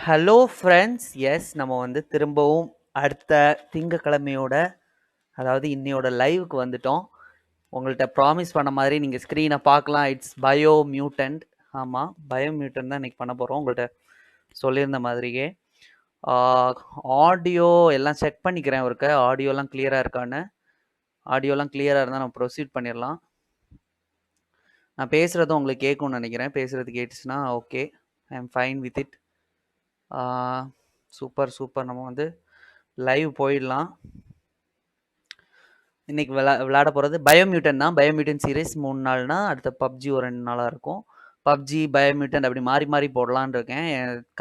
Hello friends. S, நம்ம வந்து திரும்பவும் அடுத்த திங்கக்கிழமையோட அதாவது இன்னையோட லைவுக்கு வந்துட்டோம். உங்கள்கிட்ட ப்ராமிஸ் பண்ண மாதிரி நீங்கள் ஸ்க்ரீனை பார்க்கலாம். இட்ஸ் பயோமியூட்டன்ட். ஆமாம், பயோமியூட்டன் தான் இன்றைக்கி பண்ண போகிறோம். உங்கள்கிட்ட சொல்லியிருந்த மாதிரியே ஆடியோ எல்லாம் செக் பண்ணிக்கிறேன். ஒருக்க ஆடியோலாம் கிளியராக இருக்கான்னு. ஆடியோலாம் கிளியராக இருந்தால் நம்ம ப்ரொசீட் பண்ணிடலாம். நான் பேசுகிறதும் உங்களுக்கு கேட்கும்னு நினைக்கிறேன். பேசுகிறது கேட்டுச்சுன்னா okay, I am fine with it. Super super. நம்ம வந்து லைவ் போயிடலாம். இன்னைக்கு விளையாட போகிறது பயோமியூட்டன் தான். பயோமியூட்டன் சீரீஸ் 3 நாள்னா அடுத்த பப்ஜி ஒரு 2 நாளாக இருக்கும். பப்ஜி பயோமியூட்டன் அப்படி மாறி மாறி போடலான்னு இருக்கேன்.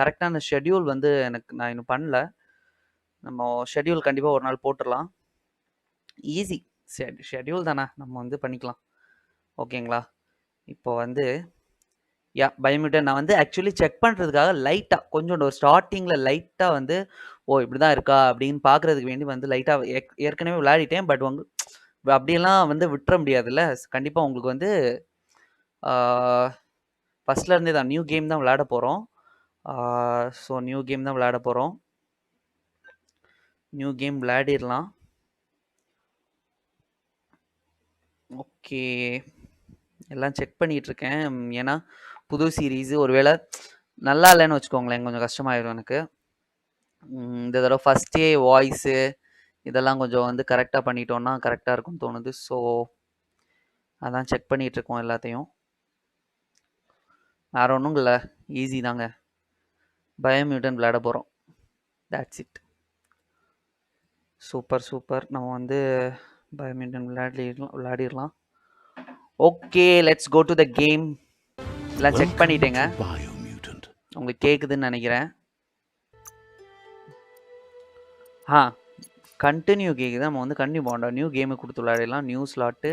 கரெக்டான ஷெட்யூல் வந்து நான் இன்னும் பண்ணல. நம்ம ஷெட்யூல் கண்டிப்பாக ஒரு நாள் போட்டுடலாம். ஈஸி ஷெட்யூல் தானே, நம்ம வந்து பண்ணிக்கலாம். ஓகேங்களா? இப்போ வந்து பயோமியூட்டன் நான் வந்து ஆக்சுவலி செக் பண்ணுறதுக்காக லைட்டாக கொஞ்சம் ஒரு ஸ்டார்டிங்கில் லைட்டாக வந்து இப்படி தான் இருக்கா அப்படின்னு பார்க்குறதுக்கு வேண்டி வந்து லைட்டாக ஏற்கனவே விளையாடிட்டேன். பட் அப்படியெல்லாம் வந்து விட்டுற முடியாதுல்ல. கண்டிப்பாக உங்களுக்கு வந்து ஃபஸ்ட்லேருந்தே தான் நியூ கேம் தான் விளையாட போகிறோம். ஸோ நியூ கேம் தான் விளையாட போகிறோம். நியூ கேம் விளையாடிடலாம். ஓகே, எல்லாம் செக் பண்ணிகிட்ருக்கேன். ஏன்னா புது சீரீஸு ஒருவேளை நல்லா இல்லைன்னு வச்சுக்கோங்களேன், கொஞ்சம் கஷ்டமாயிடும் எனக்கு. இந்த தடவை ஃபஸ்ட்டே வாய்ஸு இதெல்லாம் கொஞ்சம் வந்து கரெக்டாக பண்ணிட்டோன்னா கரெக்டாக இருக்கும்னு தோணுது. ஸோ அதான் செக் பண்ணிகிட்ருக்கோம் எல்லாத்தையும். வேறு ஒன்றும் இல்லை, ஈஸி தாங்க. பயோமியூட்டன் விளையாட போகிறோம். That's it. Super super. நம்ம வந்து பயோமியூட்டன் விளையாடிடலாம். Okay, let's go to the game. எல்லாம் செக் பண்ணிட்டேங்க. உங்களுக்கு கேட்குதுன்னு நினைக்கிறேன். கண்டினியூ கேட்குது. நம்ம வந்து கண்டினியூ பண்ணோம். நியூ கேமு கொடுத்து விளையாடலாம். நியூ ஸ்லாட்டு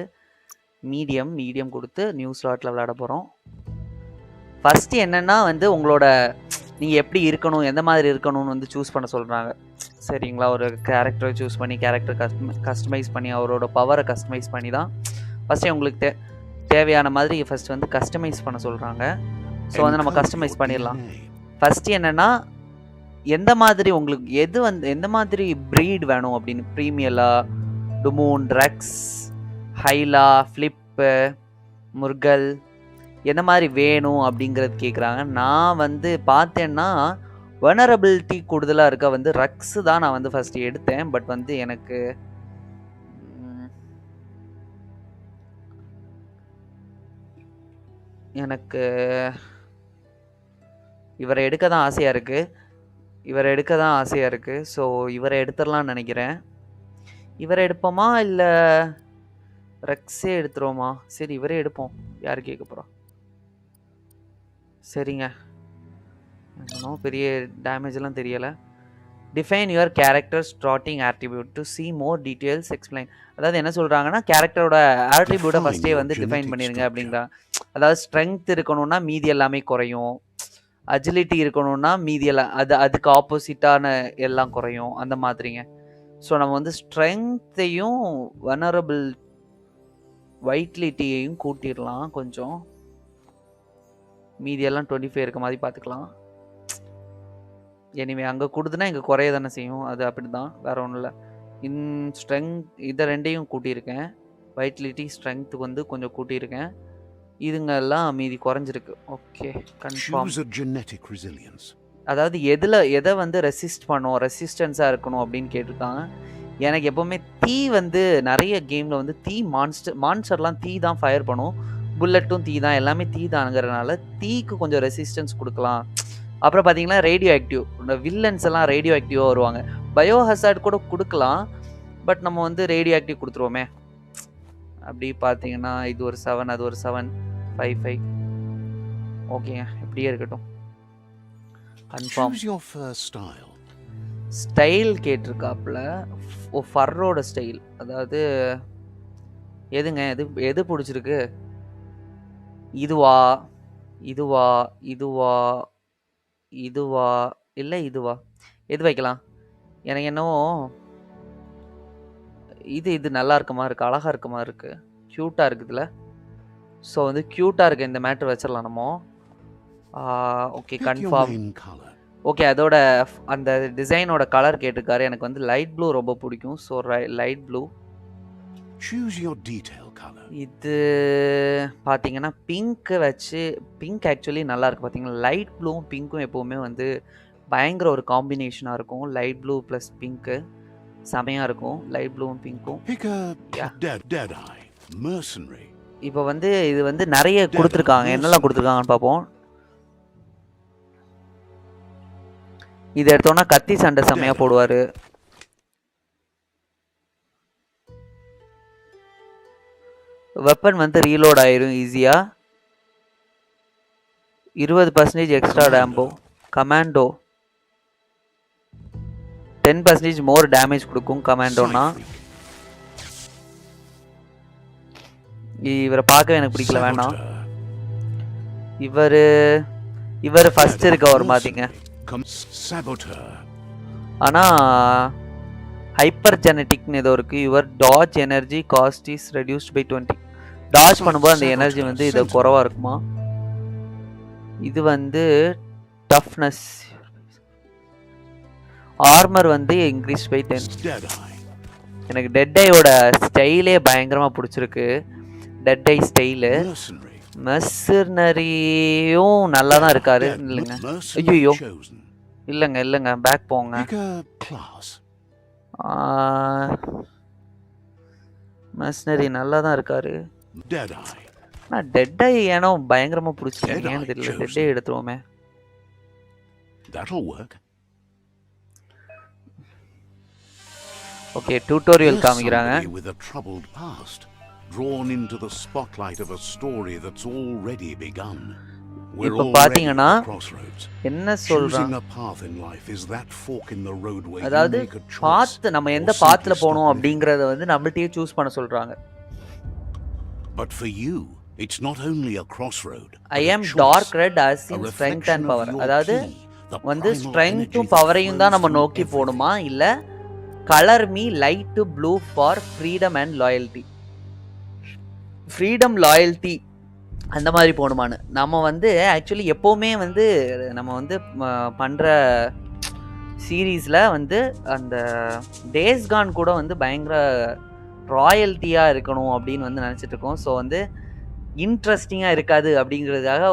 மீடியம் கொடுத்து நியூ ஸ்லாட்டில் விளையாட போகிறோம். ஃபஸ்ட்டு என்னென்னா வந்து உங்களோட நீங்கள் எப்படி இருக்கணும், எந்த மாதிரி இருக்கணும்னு வந்து சூஸ் பண்ண சொல்கிறாங்க. சரிங்களா? ஒரு கேரக்டரை சூஸ் பண்ணி கேரக்டர் கஸ்டமைஸ் பண்ணி அவரோட பவரை கஸ்டமைஸ் பண்ணி தான் ஃபஸ்ட்டே உங்களுக்கு தேவையான மாதிரி ஃபஸ்ட் வந்து கஸ்டமைஸ் பண்ண சொல்கிறாங்க. ஸோ வந்து நம்ம கஸ்டமைஸ் பண்ணிடலாம். ஃபஸ்ட்டு என்னென்னா எந்த மாதிரி உங்களுக்கு எந்த மாதிரி ப்ரீட் வேணும் அப்படின்னு, ப்ரீமியலா, டுமூன், ட்ரக்ஸ், ஹைலா, ஃப்ளிப்பு, முர்கல், எந்த மாதிரி வேணும் அப்படிங்கிறது கேட்குறாங்க. நான் வந்து பார்த்தேன்னா வனரபிலிட்டி கூடுதலாக இருக்க வந்து ரக்ஸு தான் நான் வந்து ஃபஸ்ட்டு எடுத்தேன். பட் வந்து எனக்கு இவரை எடுக்க தான் ஆசையாக இருக்குது. ஸோ இவரை எடுத்துடலான்னு நினைக்கிறேன். இவரை எடுப்போமா இல்லை ரக்ஸே எடுத்துருவோமா? சரி, இவரே எடுப்போம். யார் கேட்க போகிறோம்? சரிங்க, ஒன்றும் பெரிய டேமேஜெலாம் தெரியலை. Define your character starting attribute to see more details explain. அதாவது என்ன சொல்கிறாங்கன்னா, கேரக்டரோட ஆட்ரிபியூட்டை ஃபஸ்ட்டே வந்து டிஃபைன் பண்ணிடுங்க அப்படிங்கிறாங்க. அதாவது ஸ்ட்ரென்த் இருக்கணும்னா மீதி எல்லாமே குறையும், அஜிலிட்டி இருக்கணும்னா மீதி எல்லாம் அதுக்கு ஆப்போசிட்டான எல்லாம் குறையும், அந்த மாதிரிங்க. ஸோ நம்ம வந்து ஸ்ட்ரென்த்தையும் வனரபிள் வைட்லிட்டியையும் கூட்டிடலாம் கொஞ்சம். மீதியெல்லாம் 25 இருக்க மாதிரி பார்த்துக்கலாம். எனிவே அங்கே கொடுத்துனா இங்கே குறைய தானே செய்யும், அது அப்படி தான், வேறு ஒன்றும் இல்லை. ஸ்ட்ரென்த் இதை ரெண்டையும் கூட்டியிருக்கேன். வைட்லிட்டி ஸ்ட்ரென்த்துக்கு வந்து கொஞ்சம் கூட்டியிருக்கேன். இதுங்க எல்லாம் மீதி குறைஞ்சிருக்கு. Okay, confirm. அதாவது எதை வந்து ரெசிஸ்டன்ஸாக இருக்கணும் அப்படின்னு கேட்டிருக்காங்க. எனக்கு எப்போவுமே தீ வந்து நிறைய கேமில் வந்து மான்ஸ்டர்லாம் தீ தான் ஃபயர் பண்ணும், புல்லட்டும் தீ தான், எல்லாமே தீ தானுங்கிறதுனால தீக்கு கொஞ்சம் ரெசிஸ்டன்ஸ் கொடுக்கலாம். அப்புறம் பார்த்தீங்கன்னா ரேடியோ ஆக்டிவ், இந்த வில்லன்ஸ் எல்லாம் ரேடியோ ஆக்டிவாக வருவாங்க. பயோ ஹசார்ட் கூட கொடுக்கலாம், பட் நம்ம வந்து ரேடியோ ஆக்டிவ் கொடுத்துருவோமே. அப்படி பார்த்தீங்கன்னா இது ஒரு 7, அது ஒரு 7, 5, 5. ஓகேங்க, இப்படியே இருக்கட்டும். கன்ஃபார்ம். ஸ்டைல் கேட்டிருக்காப்புல. ஃபர்ரோட ஸ்டைல், அதாவது எதுங்க எது பிடிச்சிருக்கு? இதுவா இல்லை இதுவா? எது வைக்கலாம்? எனக்கு என்னவோ இது நல்லா இருக்க மாதிரி இருக்குது, அழகாக இருக்க மாதிரி இருக்குது, க்யூட்டாக இருக்குதுல்ல. ஸோ வந்து க்யூட்டாக இருக்க இந்த மேட்ரு வச்சிடலாம் நம்ம. Okay, confirm. ஓகே, அதோட அந்த டிசைனோட கலர் கேட்டிருக்காரு. எனக்கு வந்து லைட் ப்ளூ ரொம்ப பிடிக்கும். So light blue. Choose your detail color. இது பார்த்தீங்கன்னா பிங்க் வச்சு பிங்க் ஆக்சுவலி நல்லா இருக்கு பார்த்தீங்களா. லைட் ப்ளூவும் பிங்க்கும் எப்போவுமே வந்து பயங்கர ஒரு காம்பினேஷனாக இருக்கும். லைட் ப்ளூ ப்ளஸ் பிங்க்கு செமையாக இருக்கும். Light ப்ளூவும் பிங்க்கும். Pick a Deadeye, mercenary. இப்போ வந்து இது வந்து நிறைய கொடுத்துருக்காங்க. என்னெல்லாம் கொடுத்துருக்காங்கன்னு பார்ப்போம். இது எடுத்தோன்னா கத்தி சண்டை செம்மையாக போடுவார். வெப்பன் வந்து ரீலோட் ஆயிரும் ஈஸியாக. 20% எக்ஸ்ட்ரா டேம்போ. கமாண்டோ 10% மோர் டேமேஜ் கொடுக்கும் கமாண்டோனா. இவரை பார்க்கவே எனக்கு பிடிக்கல, வேணாம். இவர் ஃபர்ஸ்ட் இருக்க ஒரு மாதிரிங்க. ஆனா ஹைப்பர் ஜெனட்டிக்னு ஏதோ இருக்கு. Your dodge energy cost is reduced by 20. Dodge பண்ணும்போது அந்த எனர்ஜி வந்து இது குறைவா இருக்குமா. இது வந்து டஃப்னஸ், ஆர்மர் வந்து இன்க்ரீஸ் பை 10. எனக்கு டெட் ஐயோட ஸ்டைலே பயங்கரமா பிடிச்சிருக்கு. டெட் ஐ ஸ்டைலு. மெர்சனரியும் நல்லா தான் இருக்காரு. இல்லைங்க, ஐயோ இல்லைங்க பேக் போங்க. மெர்சனரி நல்லா தான் இருக்காரு. ஆனால் டெட் ஐ ஏனோ பயங்கரமா பிடிச்சிருக்கு, ஏன்னு தெரியல. டெட் ஐ எடுத்துருவோமே. ஓகே, டியூட்டோரியல் காமிக்கிறாங்க. Drawn into the spotlight of a story that's already begun. இப்போ பாத்தீங்கன்னா என்ன சொல்றாங்க, அதாவது பாத்து நம்ம எந்த பாத்துல போறோம் அப்படிங்கறத வந்து நம்மள்ட்டயே சூஸ் பண்ண சொல்றாங்க. But for you it's not only a crossroad. I am dark red as in strength and power. அதாவது வந்து ஸ்ட்ரெngthம் பவரையும் தான் நம்ம நோக்கி போணுமா, இல்ல colour me light blue for freedom and loyalty, freedom loyalty அந்த மாதிரி போகணுமான்னு. நம்ம வந்து ஆக்சுவலி எப்போவுமே வந்து நம்ம வந்து பண்ணுற சீரீஸில் வந்து அந்த டேஸ் கான் கூட வந்து பயங்கர ராயல்ட்டியாக இருக்கணும் அப்படின்னு வந்து நினச்சிட்டு இருக்கோம். ஸோ வந்து இன்ட்ரெஸ்டிங்காக இருக்காது அப்படிங்கிறதுக்காக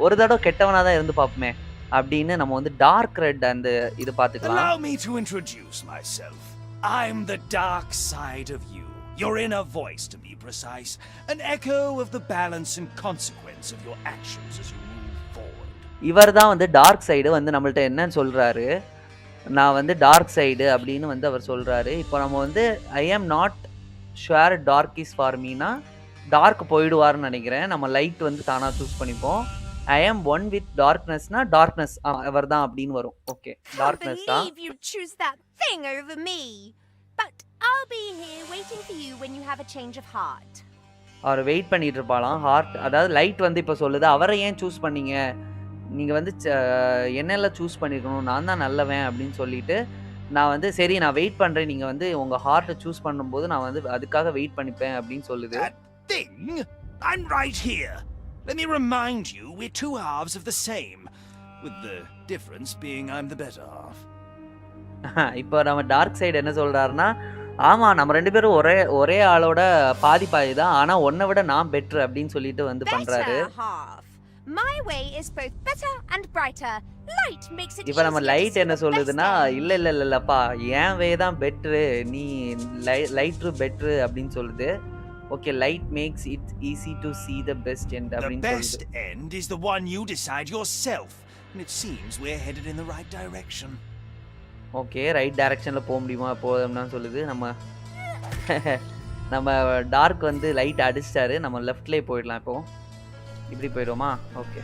ஒரு தடவை கெட்டவனாக தான் இருந்து பார்ப்போமே அப்படின்னு நம்ம வந்து டார்க் ரெட் அந்த இது பார்த்துக்கலாம். Allow me to introduce myself. I'm the dark side of you. Your inner voice, to be precise, an echo of the balance and consequence of your actions as you move forward. இவர் தான் வந்து dark side வந்து நம்மள்ட்ட என்னன்னு சொல்றாரு, நான் வந்து dark side அப்படின்னு வந்து அவர் சொல்றாரு. இப்போ நம்ம வந்து I am not sure dark is for மீனா டார்க் போயிடுவார்னு நினைக்கிறேன். நம்ம லைட் வந்து தானா சூஸ் பண்ணிப்போம். ஐ ஆம் ஒன் வித் டார்க்னஸ்னா டார்க்னஸ் அவர் தான் அப்படின்னு வரும். ஓகே, டார்க்னஸ் தான். But I'll be here waiting for you when you have a change of heart. அவர் வெயிட் பண்ணிட்டு இருப்பாளாம். ஹார்ட் அதாவது லைட் வந்து இப்போ சொல்லுது, அவரை ஏன் சூஸ் பண்ணீங்க, நீங்கள் வந்து என்னெல்லாம் சூஸ் பண்ணிருக்கணும், நான் தான் நல்லவன் அப்படின்னு சொல்லிட்டு நான் வந்து சரி நான் வெயிட் பண்ணுறேன், நீங்கள் வந்து உங்கள் ஹார்ட்டை சூஸ் பண்ணும்போது நான் வந்து அதுக்காக வெயிட் பண்ணிப்பேன் அப்படின்னு சொல்லுது. I'm right here. Let me remind you, we're two halves of the same, with the difference being I'm the better half. இப்போ நம்ம டார்க் சைடு என்ன சொல்றாருன்னா, ஆமா நம்ம ரெண்டு பேரும் ஒரே ஆளோட பாதி தான், ஆனா உன்னை விட நான் பெட்டர் அப்படின்னு சொல்லிட்டு வந்து பண்றாரு. My way is both better and brighter. Light makes it. இப்போ நம்ம லைட் என்ன சொல்லுதுன்னா, இல்லப்பா என் வே தான் பெட்டர், நீ லைட்ரு பெட்டர் அப்படின்னு சொல்லுது. Okay, light makes it easy to see the best end அப்படின்னு சொல்லுது. The best end is the one you decide yourself, and it seems we're headed in the right direction. Okay, right டைரக்ஷனில் போக முடியுமா போதும்னா சொல்லுது. நம்ம dark வந்து light அடிச்சிட்டாரு, நம்ம லெஃப்ட்லேயே போயிடலாம். இப்போ இப்படி போயிடுவோமா? ஓகே,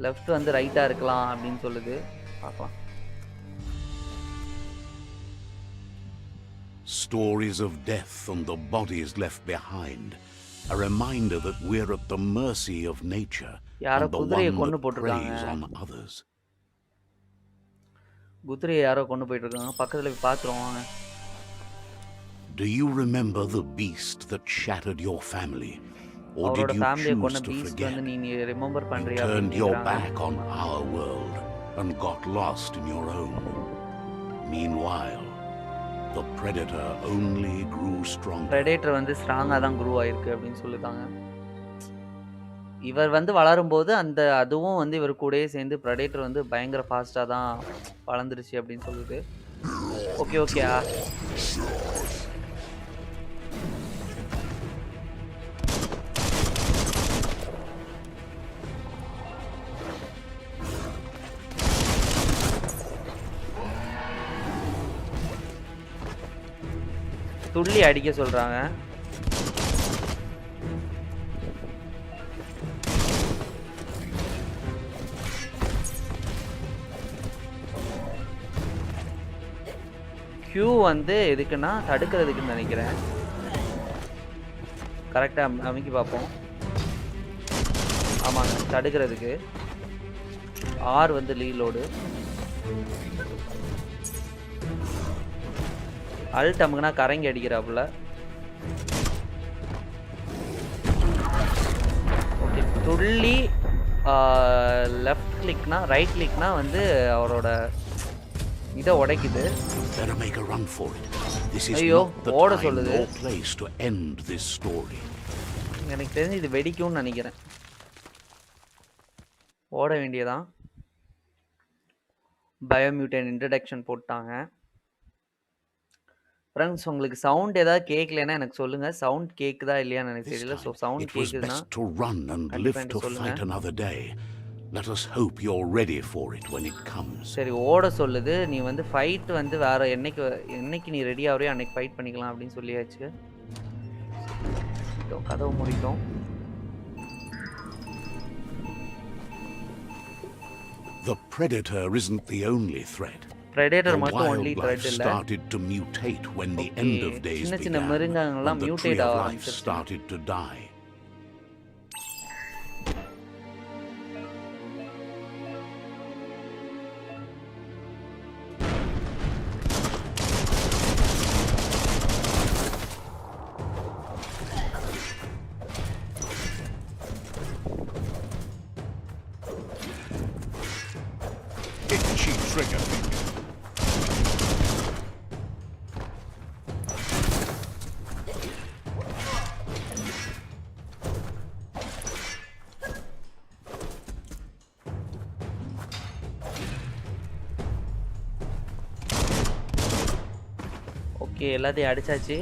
லெஃப்ட் வந்து ரைட்டாக இருக்கலாம் அப்படின்னு சொல்லுது. பார்க்கலாம். Stories of death and the bodies left behind, a reminder that we're at the mercy of nature. யாரோ குதிரையை கொண்டு போட்டுருக்காங்க. குதிரையை யாரோ கொண்டு போயிட்டு இருக்காங்க. பக்கத்துல போய் பாத்துறோம் வாங்க. Do you remember the beast that shattered your family? Or did அவரோட you ஃபேமிலியை choose கொண்ட to பீஸ்ட் forget? வந்து நீ ரிமெம்பர் You பண்ணுறியா turned அப்படின்னு your கேட்குறாங்க. back on our world and got lost in your own. Meanwhile, the predator only grew stronger. Predator வந்து ஸ்ட்ராங்காக தான் க்ரூ ஆயிருக்கு அப்படின்னு சொல்லிட்டாங்க. இவர் வந்து வளரும்போது அதுவும் வந்து இவர் கூடயே சேர்ந்து ப்ரெடேட்டர் வந்து பயங்கர ஃபாஸ்ட்டாக தான் வளர்ந்துருச்சு அப்படின்னு சொல்லுது. Okay okay. துள்ளி அடிக்க சொல்றாங்க. Q வந்து எதுக்குன்னா தடுக்கிறதுக்குன்னு நினைக்கிறேன். கரெக்டா அமைக்கி பார்ப்போம். ஆமாங்க, தடுக்கிறதுக்கு. R வந்து ரீலோடு. அல்ட் அமுக்குனா கரங்கி அடிக்கிறாப்புல. ஓகே, துள்ளி லெஃப்ட் கிளிக்னா ரைட் கிளிக்னா வந்து அவரோட இதை உடைக்குது. ஐயோ, ஓட சொல்லுது. எனக்கு தெரிஞ்சு இது வெடிக்கும்னு நினைக்கிறேன். ஓட வேண்டியதான். பயோமியூட்டன் இன்ட்ரடக்ஷன் போட்டாங்க. ஃப்ரெண்ட்ஸ், உங்களுக்கு சவுண்ட் ஏதாவது கேட்கலன்னா எனக்கு சொல்லுங்க. சவுண்ட் கேக்குதா இல்லையான்னு எனக்கு தெரியல. ஸோ சவுண்ட் கேக்குதுன்னா சொல்லுங்க. Let us hope you're ready for it when it comes. சரி, ஓட சொல்லுது. நீ வந்து ஃபைட் வந்து வேற என்னைக்கு நீ ரெடி ஆவறியோ அன்னைக்கு ஃபைட் பண்ணிக்கலாம் அப்படின்னு சொல்லியாச்சு. கதவு முடிட்டோம். The predator isn't the only threat. Predator மட்டும் only threat இல்ல. Started to mutate when the end of days began. சின்ன மிருகங்கள்லாம் மியூட்டேட் ஆக ஆரம்பிச்சிருச்சு. Started to die. ஓகே, எல்லாத்தையும் அடிச்சாச்சு.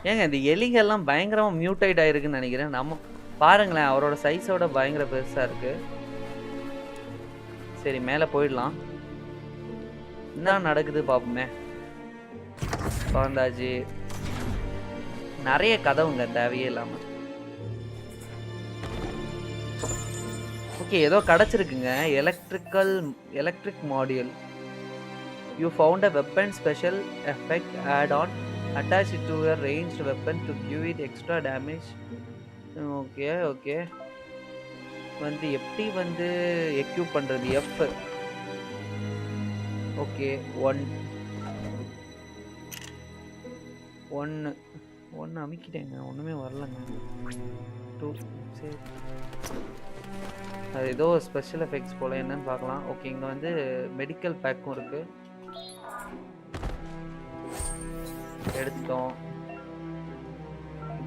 ஏங்க இந்த எலிகள்லாம் பயங்கரமாக மியூட்டைட் ஆகிருக்குன்னு நினைக்கிறேன். நம்ம பாருங்களேன், அவரோட சைஸோட பயங்கர பெருசாக இருக்கு. சரி, மேலே போயிடலாம். என்ன நடக்குது பார்ப்போமே. குழந்தாச்சு. நிறைய கதவுங்க தேவையே இல்லாமல். ஓகே, ஏதோ கிடச்சிருக்குங்க. Electric module. You found a weapon special effect add-on. Attach it to a ranged weapon to give it extra damage. Okay. வந்து எப்படி வந்து எக்யூப் பண்றது? F. ஓகே, 1 அமைக்கிட்டேங்க. ஒண்ணுமே வரலங்க. 2 சரி. அது ஏதோ ஸ்பெஷல் எஃபெக்ட்ஸ் போல, என்னன்னு பார்க்கலாம். ஓகே, இங்க வந்து மெடிக்கல் பேக்கும் இருக்கு. எடுத்துட்டோம்.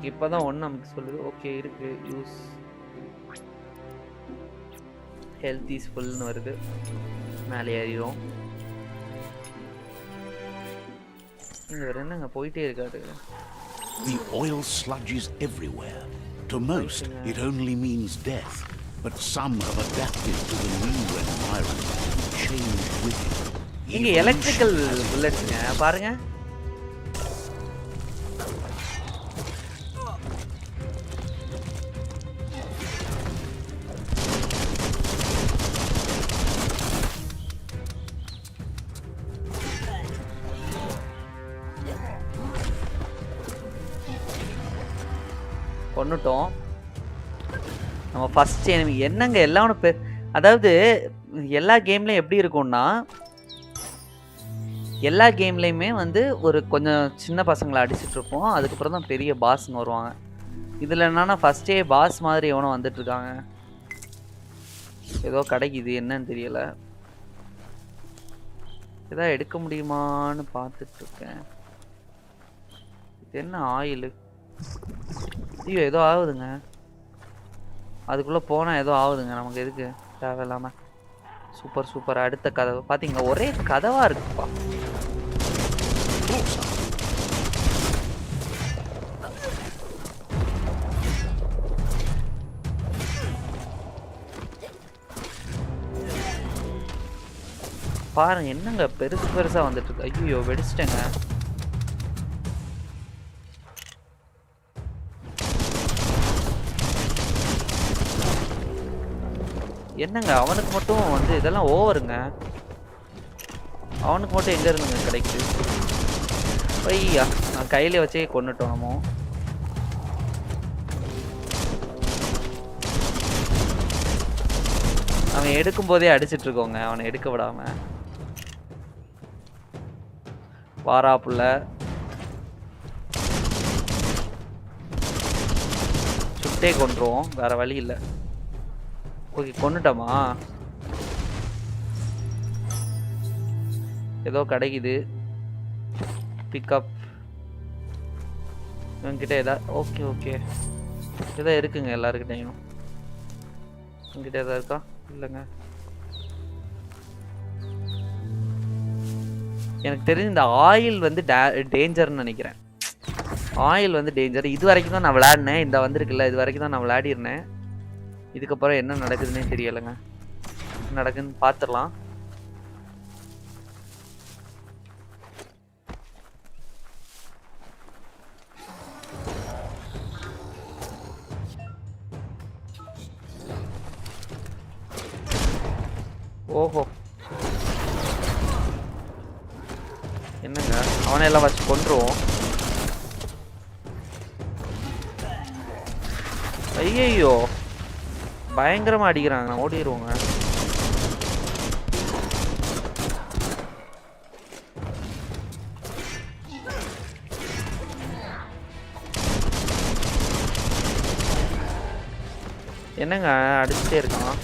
இப்பதான் ஒன்று நமக்கு சொல்லுது. ஓகே, இருக்கு. யூஸ் ஹெல்த் இஸ் ஃபுல்னு வருது. மேலே ஏறிடும். இங்க வேற என்னங்க போயிட்டே இருக்காது. The oil sludge is everywhere. To most, it only means death. But some have adapted to the new environment and changed with it. இங்க எலக்ட்ரிக்கல் புல்லட்ஸ்ங்க பாருங்க. கொன்னுட்டோம். நம்ம ஃபர்ஸ்ட் எனிமி என்னங்க எல்லாம் அதாவது எல்லா கேம்லயும் எப்படி இருக்கும்னா, எல்லா கேம்லயுமே வந்து ஒரு கொஞ்சம் சின்ன பசங்களை அடிச்சுட்டு இருப்போம். அதுக்கப்புறம் தான் பெரிய பாஸ்ன்னு வருவாங்க. இதில் என்னன்னா ஃபஸ்ட்டே பாஸ் மாதிரி எவனோ வந்துட்டுருக்காங்க. ஏதோ கிடைக்குது என்னன்னு தெரியல. ஏதோ எடுக்க முடியுமான்னு பார்த்துட்ருக்கேன். இது என்ன ஆயில்? ஐயோ ஏதோ ஆகுதுங்க. அதுக்குள்ளே போனால் ஏதோ ஆகுதுங்க. நமக்கு எதுக்கு தேவையில்லாமல். Super super. அடுத்த கதவு பார்த்தீங்க, ஒரே கதவாக இருக்குப்பா. பாருங்க என்னங்க பெருசு பெருசா வந்துட்டு இருக்கு. ஐயோ வெடிச்சிட்டேங்க. என்னங்க அவனுக்கு மட்டும் வந்து இதெல்லாம் ஓவருங்க. அவனுக்கு மட்டும் எங்க இருந்துங்க கிடைக்குது? ஐயா நான் கையில வச்சே கொண்டுட்டோம் நம்ம. அவன் எடுக்கும் போதே அடிச்சிட்டு இருக்கோங்க, அவனை எடுக்க விடாம. வாராப்புல சுட்டே கொண்டுருவோம், வேற வழி இல்லை. ஓகே கொண்டுட்டோமா? ஏதோ கிடைக்குது. பிக்கப் இவன்கிட்ட ஏதாவது. ஓகே ஓகே ஏதோ இருக்குங்க எல்லாருக்கிட்டையும். உங்ககிட்ட ஏதாவது இருக்கா? இல்லைங்க. எனக்கு தெரிஞ்சு இந்த ஆயில் வந்து டேஞ்சர்னு நினைக்கிறேன். ஆயில் வந்து டேஞ்சர். இது வரைக்கும் தான் நான் விளையாடினேன். இந்த வந்திருக்குல்ல, இது வரைக்கும் தான் நான் விளையாடிருந்தேன். இதுக்கப்புறம் என்ன நடக்குதுன்னே தெரியலைங்க. என்ன நடக்குதுன்னு பார்த்துடலாம். ஓஹோ என்னங்க அவனை எல்லாம் வச்சு கொண்டுருவோம். ஐயோ பயங்கரமா அடிக்கிறாங்க, ஓடிடுவோங்க. என்னங்க அடிச்சுட்டே இருக்கான்.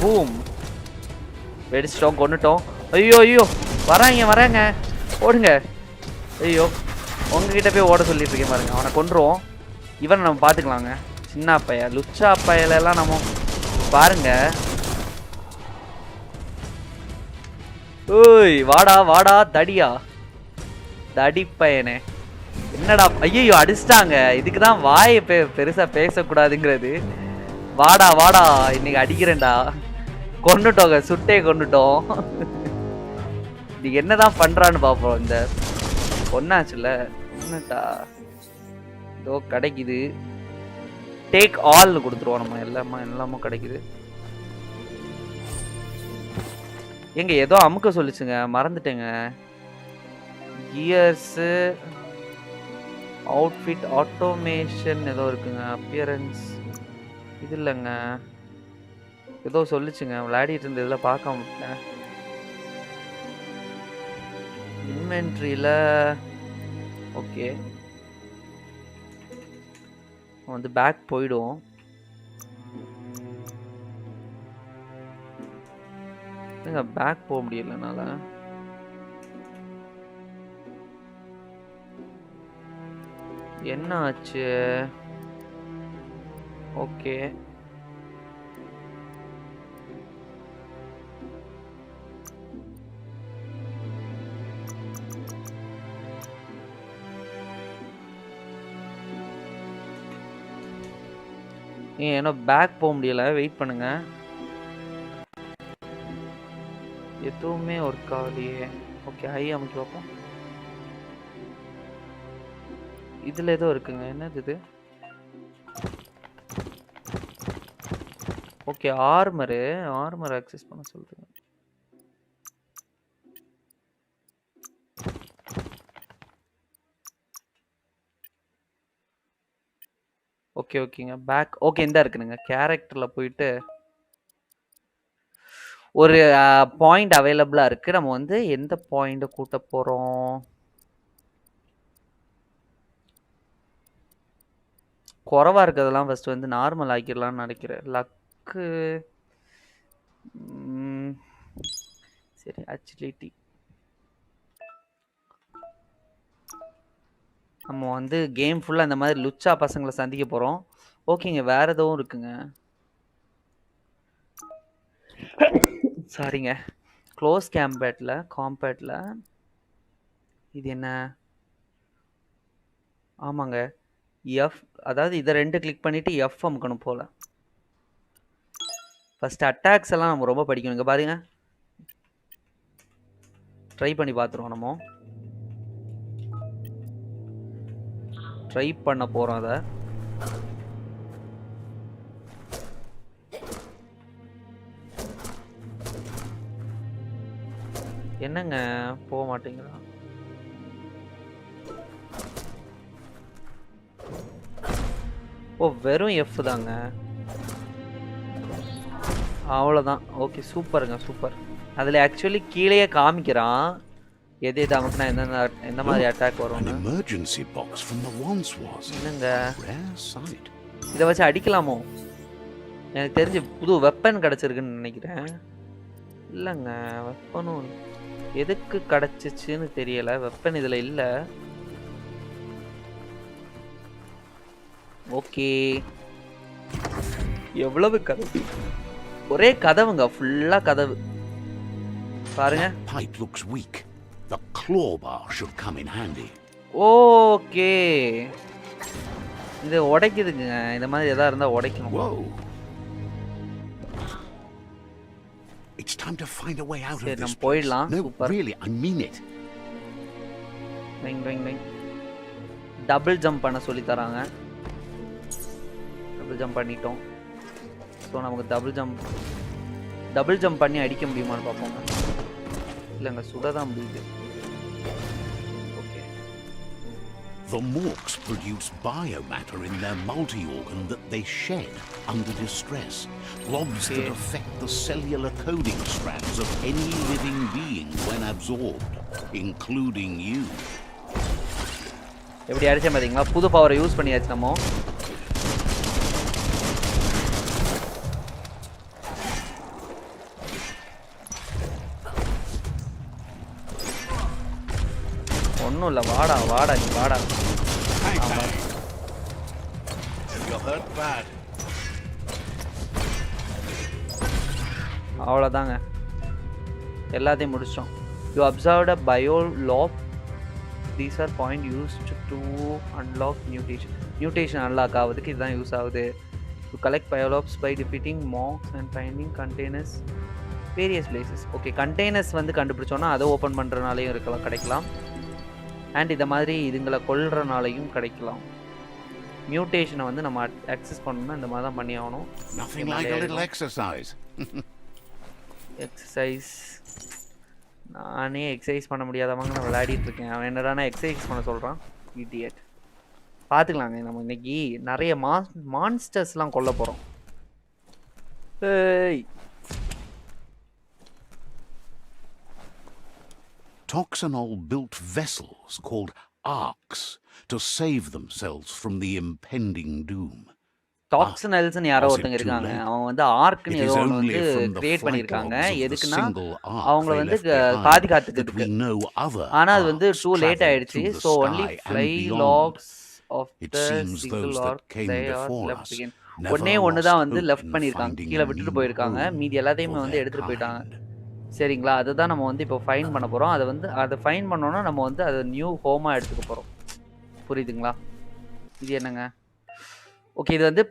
பூம் வெடிச்சிட்டோம், கொண்டுட்டோம். ஐயோ ஐயோ வராங்க வராங்க, ஓடுங்க. ஐயோ உங்ககிட்ட போய் ஓட சொல்லிட்டு இருக்கேன் பாருங்க. அவனை கொண்டுருவோம். இவனை நம்ம பார்த்துக்கலாங்க. சின்ன பைய லுச்சா பையலெல்லாம் நம்ம பாருங்க. ஓய் வாடா வாடா தடியா, தடி பையனே. என்னடா ஐயோ அடிச்சிட்டாங்க. இதுக்கு தான் வாயை பெருசா பேசக்கூடாதுங்கிறது. வாடா வாடா இன்னைக்கு அடிக்கிறேன்டா. கொண்டுட்டோங்க, சுட்டே கொண்டுட்டோம். இது என்னதான் பண்றான்னு பாப்போம். இந்த ஒன்னாச்சுல என்னட்டா இதோ கிடைக்குது. டேக் ஆல்னு கொடுத்துருவோம் நம்ம. எல்லாமும் கிடைக்குது. எங்க ஏதோ அமுக்க சொல்லிச்சுங்க, மறந்துட்டேங்க. கியர்ஸு அவுட்ஃபிட் ஆட்டோமேஷன் ஏதோ இருக்குங்க. அப்பியரன்ஸ் இது இல்லைங்க, ஏதோ சொல்லிச்சுங்க. விளையாடிட்டு இருந்ததுல பார்க்க முடியல. இன்வென்ட்ரியில ஓகே வந்து பேக் போயிடும். பேக் போக முடியலனால என்ன ஆச்சு? ஓகே ஏன்னா பேக் போக முடியல. வெயிட் பண்ணுங்க. எதுவுமே ஒர்க் ஆகலையே. ஓகே ஹை அமைக்க பார்ப்போம். இதுல ஏதோ இருக்குங்க. என்னது இது? ஓகே ஆர்மர் ஆக்சஸ் பண்ண சொல்றேன். ஓகே ஓகேங்க பேக். ஓகே இந்த இருக்குங்க. கேரக்டர்ல போயிட்டு ஒரு பாயிண்ட் அவைலபிளா இருக்கு. நம்ம வந்து எந்த பாயிண்ட கூட்ட போறோம்? குறைவா இருக்கிறதெல்லாம் ஃபர்ஸ்ட் வந்து நார்மல் ஆக்கிடலாம்னு நினைக்கிறேன். லக்கு சரி அச்சிலிட்டி நம்ம வந்து கேம் ஃபுல்லா இந்த மாதிரி லுச்சா பசங்களை சந்திக்க போறோம். ஓகேங்க, வேற எதுவும் இருக்குங்க. சாரிங்க. க்ளோஸ் காம்பேட்ல இது என்ன? ஆமாங்க, எஃப், அதாவது இதை 2 கிளிக் பண்ணிட்டு எஃப் அமுக்கணும் போல. ஃபர்ஸ்ட் அட்டாக்ஸ் எல்லாம் நம்ம ரொம்ப படிக்கணும். இங்க பாருங்க, ட்ரை பண்ணி பார்த்துருவோம். நம்ம ட்ரை பண்ண போறோம் அதை. என்னங்க போக மாட்டேங்கிறா? ஓ, வெறும் எஃப் தாங்க. அவ்வளோதான். ஓகே, சூப்பருங்க, சூப்பர். அதில் ஆக்சுவலி கீழேயே காமிக்கிறான் எது எது அமுக்குனா எந்த மாதிரி அட்டாக் வரும். என்னங்க இதை வச்சு அடிக்கலாமோ? எனக்கு தெரிஞ்சு புது வெப்பன் கிடச்சிருக்குன்னு நினைக்கிறேன். இல்லைங்க, வெப்பனும் எதுக்கு கிடச்சிச்சுன்னு தெரியல. வெப்பன் இதில் இல்லை. ஓகே, எவ்வளவு கதவு? ஒரே கதவுங்க, ஃபுல்லா கதவு பாருங்க. Pipe looks weak. The claw bar should come in handy. Okay, இது உடைக்குதுங்க. இந்த மாதிரி ஏதாவது இருந்தா உடைக்கணும். Whoa. It's time to find a way out of this. நம்ம போயிடலாம். No, super. really, I mean it. Double jump பண்ண சொல்லி தராங்க. டபுள் ஜம்ப் பண்ணிட்டோம். ஸோ நமக்கு டபுள் ஜம்ப் பண்ணி அடிக்க முடியுமான்னு பார்ப்போங்க. இல்லைங்க, சுட தான் முடியுது. Okay. The morks produce biomatter in their multi-organ that they shed under distress. Blobs that affect the cellular coding strands of any living being when absorbed, including you. எப்படி அடிச்சேன் பார்த்தீங்களா? புது பவரை யூஸ் பண்ணியாச்சு நம்ம. ஒன்றும் இல்லை, வாடா வாடா நீ வாடா. அவ்வளோதாங்க, எல்லாத்தையும் முடிச்சிட்டோம். You observed a biolab. These are point used to unlock mutation unlock ஆகுதுக்கு இதுதான் யூஸ் ஆகுது. To collect biolabs by defeating marks and finding containers various places. Okay, containers வந்து கண்டுபிடிச்சோன்னா அதை ஓப்பன் பண்ணுறதுனாலையும் கிடைக்கலாம். அண்ட் இந்த மாதிரி இதுங்களை கொல்றனாலையும் கிடைக்கலாம். மியூட்டேஷனை வந்து நம்ம அக்சஸ் பண்ணணும்னா இந்த மாதிரி தான் பண்ணி ஆகணும். எக்ஸசைஸ் நானே எக்ஸசைஸ் பண்ண முடியாதவங்க நான் விளையாடிட்டு இருக்கேன். அவன் என்னடானா எக்ஸசைஸ் பண்ண சொல்கிறான், இடியட். பார்த்துக்கலாங்க, நம்ம இன்னைக்கு நிறைய மான்ஸ்டர்ஸ்லாம் கொல்ல போகிறோம். Toxanol built vessels called arks to save themselves from the impending doom. டாக்ஸினல்ஸ்னு யாரோ ஒருத்தங்க இருக்காங்க. அவங்க வந்து ஆர்க்னு ஏதோ ஒன்று வந்து கிரியேட் பண்ணியிருக்காங்க. எதுக்குன்னா அவங்கள வந்து பாதுகாத்துக்கிறதுக்கு. ஆனால் அது வந்து டூ லேட் ஆயிடுச்சு. So only fly locks of the single ark they are left again. ஒன்று தான் வந்து லெஃப்ட் பண்ணியிருக்காங்க, கீழே விட்டுட்டு போயிருக்காங்க. மீதி எல்லாத்தையுமே வந்து எடுத்துகிட்டு போயிட்டாங்க. சரிங்களா, அதுதான் நம்ம வந்து இப்போ ஃபைன் பண்ண போகிறோம். அதை ஃபைன் பண்ணோன்னா நம்ம வந்து அதை நியூ ஹோமாக எடுத்துக்க போகிறோம். புரியுதுங்களா? இது என்னங்க? ஓகே, இது வந்து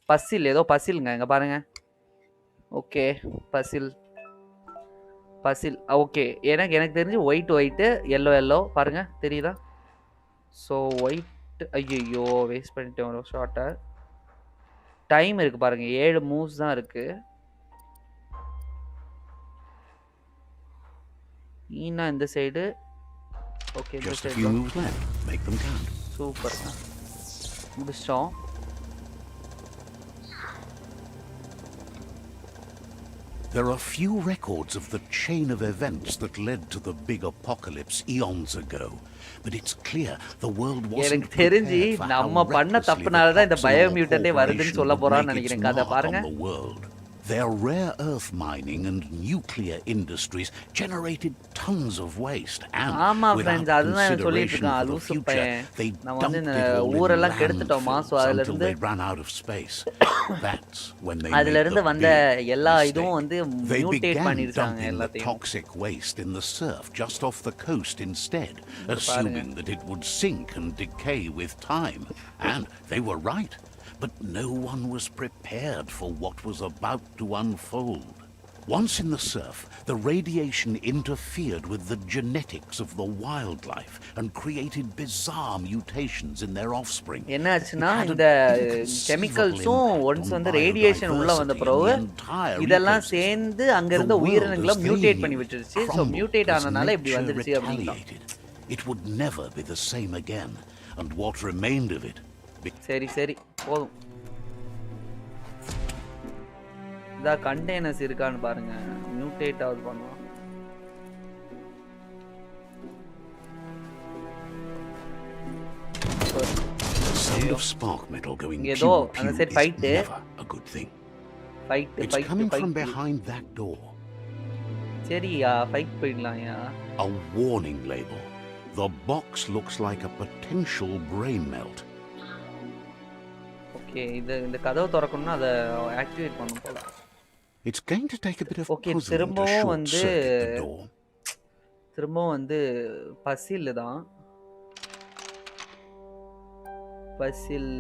பசில், ஏதோ பசிலுங்க. இங்கே பாருங்க. ஓகே, பசில். ஓகே, எனக்கு தெரிஞ்சு ஒயிட்டு எல்லோ பாருங்க, தெரியுதா? ஸோ ஒயிட், ஐயோ வேஸ்ட் பண்ணிட்டேன் ஒரு ஷார்ட்டை. டைம் இருக்குது பாருங்க, 7 மூவ்ஸ் தான் இருக்குது. ஈனா இந்த சைடு. ஓகே, இந்த சைடு சூப்பர், முடிச்சிட்டோம். There are few records of the chain of events that led to the big apocalypse eons ago, but it's clear the world wasn't prepared for how recklessly the toxin corporation would make its mark on the world. Their rare earth mining and nuclear industries generated tons of waste, and without consideration for the future, they dumped it all in landfills until they ran out of space. That's when they made the big mistake. They began dumping the toxic waste in the surf just off the coast instead, assuming that it would sink and decay with time. And they were right. But no one was prepared for what was about to unfold. Once in the surf, the radiation interfered with the genetics of the wildlife and created bizarre mutations in their offspring. என்னாச்சுன்னா இந்த கெமிக்கல்ஸும் once வந்து radiation உள்ள வந்த பிறகு இதெல்லாம் சேர்ந்து அங்க இருந்த உயிரினங்களை மியூட்டேட் பண்ணி விட்டுருச்சு. ஸோ மியூட்டேட் ஆனனால இப்படி வந்துருச்சு அப்படின்னா It would never be the same again, and what remained of it. சரி சரி போதும். இந்த கண்டெய்னர்ஸ் இருக்கான்னு பாருங்க. மியூட்டேட் ஆகுது பண்ணலாம். Sound of spark metal going pew pew is never a good thing. It's coming from behind that door. சரியா fight போயிடலாம்யா. A warning label. The box looks like a potential brain melt. Okay, இந்த கதவு திறக்கணும்னா அத activate பண்ணனும் போல. It's going to take a bit of puzzling to short circuit the door. திரும்பவும் வந்து பசில் தான். Basil.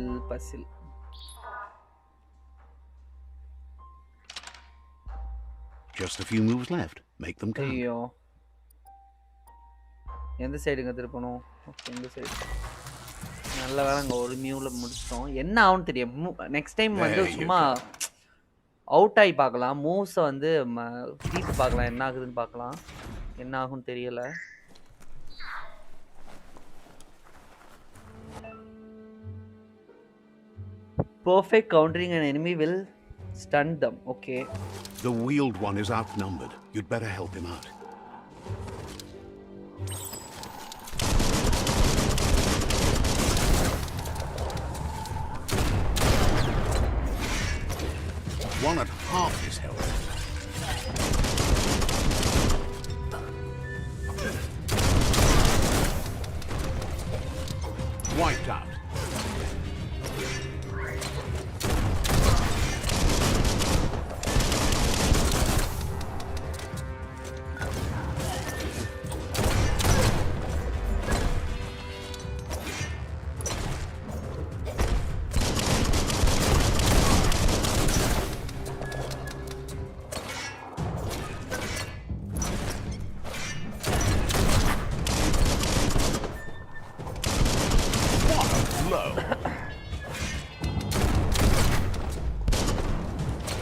Just a few moves left. Make them count. ஐயோ. எந்த சைடுங்க திருப்பணும்? ஓகே இந்த சைடு. நல்ல வேளை அங்க ஒரு மியூல முடிச்சிட்டோம். என்ன ஆகும் தெரியும். நெக்ஸ்ட் டைம் வந்து சும்மா அவுட் ஆகி பார்க்கலாம். மூவ்ஸை வந்து தீர்த்து பார்க்கலாம். என்ன ஆகுதுன்னு பார்க்கலாம். என்ன ஆகும் தெரியல. Perfect countering an enemy will stun them. Okay. The wheeled one is outnumbered. You'd better help him out. One at half his health. Wiped out.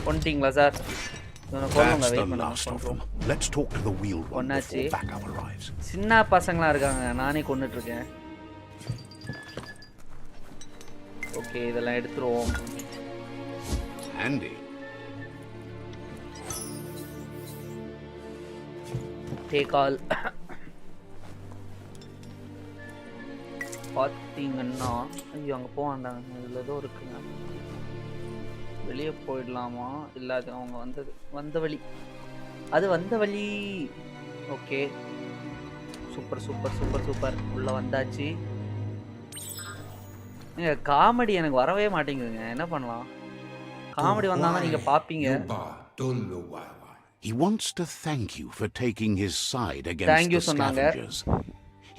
கொண்டீங்களா sir? That's the last of them. Let's talk to the wheeled one before backup arrives. சின்ன பசங்களா இருக்காங்க. நானே கொன்னுட்டு இருக்கேன். Okay இதெல்லாம் எடுத்துருவோம். Handy. Take all. பாத்தீங்கன்னா ஐயோ அங்க போவாண்டாங்க. இதுல ஏதோ இருக்குங்க. வெளியே போயிடலாமா? இல்லை அது அவங்க வந்த வழி. அது வந்த வழி. Okay super super super super. உள்ள வந்தாச்சு. காமெடி எனக்கு வரவே மாட்டேங்குதுங்க. என்ன பண்ணலாம்? காமெடி வந்தாலும் நீங்க பாப்பீங்க. He wants to thank you for taking his side against the scavengers.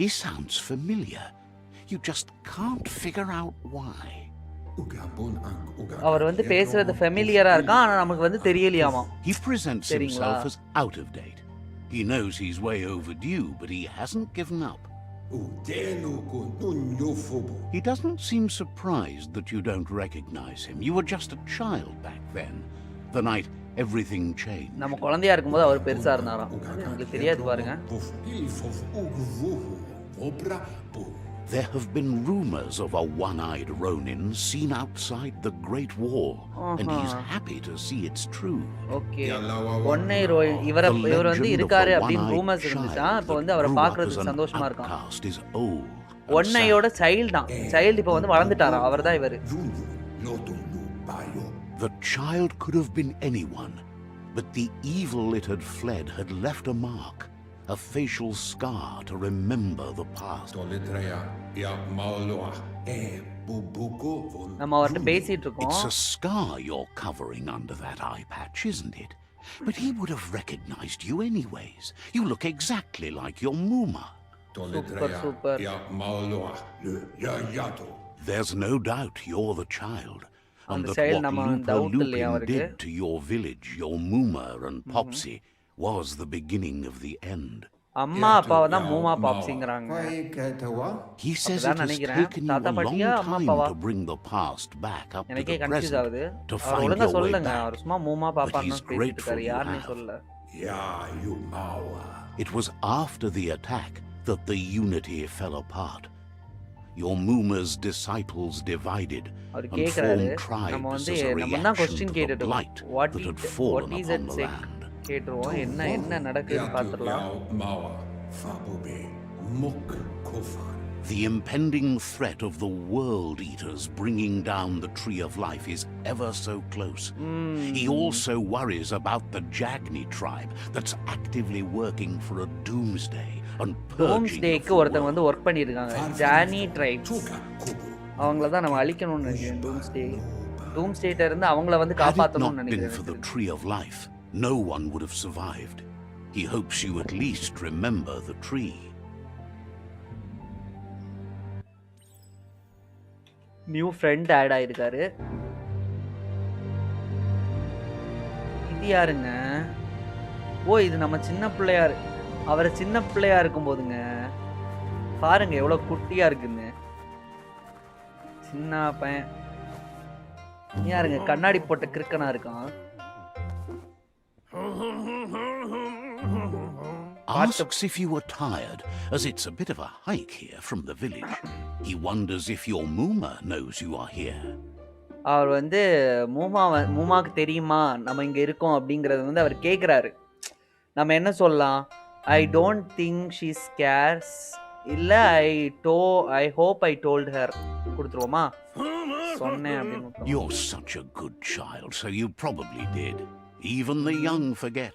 He sounds familiar. You just can't figure out why. அவர் வந்து பேசுறது ஃபெமிலியரா இருக்கான். ஆனா நமக்கு வந்து தெரியலையாமா. He presents himself as out of date. He knows he's way overdue, but he hasn't given up. He doesn't seem surprised that you don't recognize him. You were just a child back then, the night everything changed. நம்ம குழந்தையா இருக்கும்போது அவர் பெருசா இருந்தாராம். உங்களுக்கு தெரியாது பாருங்க. There have been rumors of a one-eyed Ronin seen outside the Great Wall, and he's happy to see it's true. Okay ஒன்னை ரோய் இவர் வந்து இருக்காரு அப்படின்னு ரூமர்ஸ் இருந்துச்சா இப்போ வந்து அவரை பார்க்கிறதுக்கு சந்தோஷமா இருக்கான் outcast is old. ஒன்னையோட சைல்ட் தான் சைல்ட் இப்போ வந்து வளர்ந்துட்டாரா அவர்தான் இவரு The child could have been anyone, but the evil it had fled had left a mark, a facial scar to remember the past. நம்ம அவர்கிட்ட பேசிட்டு இருக்கோம் It's a scar you're covering under that eye patch, isn't it? But he would have recognized you anyways. You look exactly like your Muma. Super. There's no doubt you're the child. And அந்த that child what நம்ம Looper doubt இல்லையா Lupin அவருக்கு did to your village, your Muma and Popsy, was the beginning of the end. அம்மா அப்பாவை தான் மூமா பாப்ஸிங்கறாங்க He says it has taken you a long time to bring the past back up to எனக்கே the confuse present, ஆகுது to our find ஒழுங்கா your way சொல்லுங்க back. அவர் சும்மா மூமா பாப்பான்னு he's பேசிட்டு grateful இருக்காரு you யாருன்னே have. சொல்லல It was after the attack that the unity fell apart. Your Muma's disciples divided our and கேக்குறாரு formed tribes நம்ம வந்து as a நம்ம தான் reaction क्वेश्चன் to the கேட்டுட்டு blight what that had is fallen it upon the check land. கேட்டுருவோம் என்ன நடக்குதுன்னு பார்த்துடலாம் The impending threat of the world eaters bringing down the tree of life is ever so close. He also worries about the Jagni tribe that's actively working for a doomsday and purging டூம்ஸ்டேக்கு ஒருத்தங்க வந்து work பண்ணிருக்காங்க Johnny tribes அவங்கள தான் நம்ம அழிக்கணும்னு நினைக்கிறேன் டூம்ஸ்டேட்ட இருந்து அவங்கள வந்து Had it காப்பாத்தணும்னு not been for the நினைக்கிறேன் tree of life, no one would have survived. He hopes you at least remember the tree. New friend add ஆயிருக்காரு இது யாருங்க ஓ இது நம்ம சின்ன பிள்ளையார் அவர் சின்ன பிள்ளையா இருக்கும் போதுங்க பாருங்க எவ்வளவு குட்டியா இருக்குன்னு சின்ன பையன் யாருங்க கண்ணாடி போட்ட கிறுக்கனா இருக்கான் Asks if you were tired, as it's a bit of a hike here from the village. He wonders if your Muma knows you are here. அவர் வந்து மூமாக்கு தெரியுமா நம்ம இங்க இருக்கோம் அப்படிங்கறது வந்து அவர் கேக்குறாரு நம்ம என்ன சொல்லலாம் I don't think she scares இல்ல I hope I told her கொடுத்துருவோமா சொன்னேன் அப்படின்னு You're such a good child, so you probably did. Even the young forget.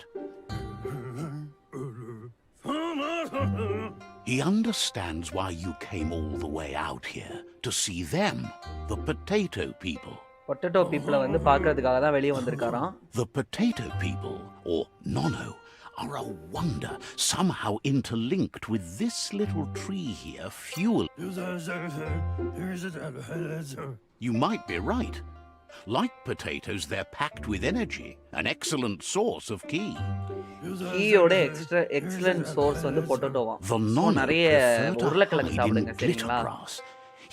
He understands why you came all the way out here, to see them, the potato people. Potato பீப்பிளை வந்து பார்க்கறதுக்காக தான் வெளியே வந்திருக்காராம் The potato people, or Nono, are a wonder, somehow interlinked with this little tree here, fuel. You might be right. Like potatoes, they're packed with energy, an excellent source of ki. கீயோட excellent source வந்து பொட்டேட்டோவா The Nono நிறைய prefer to உருளைக்கிழங்கு hide in சாப்பிடுங்க glitter சரிங்களா grass.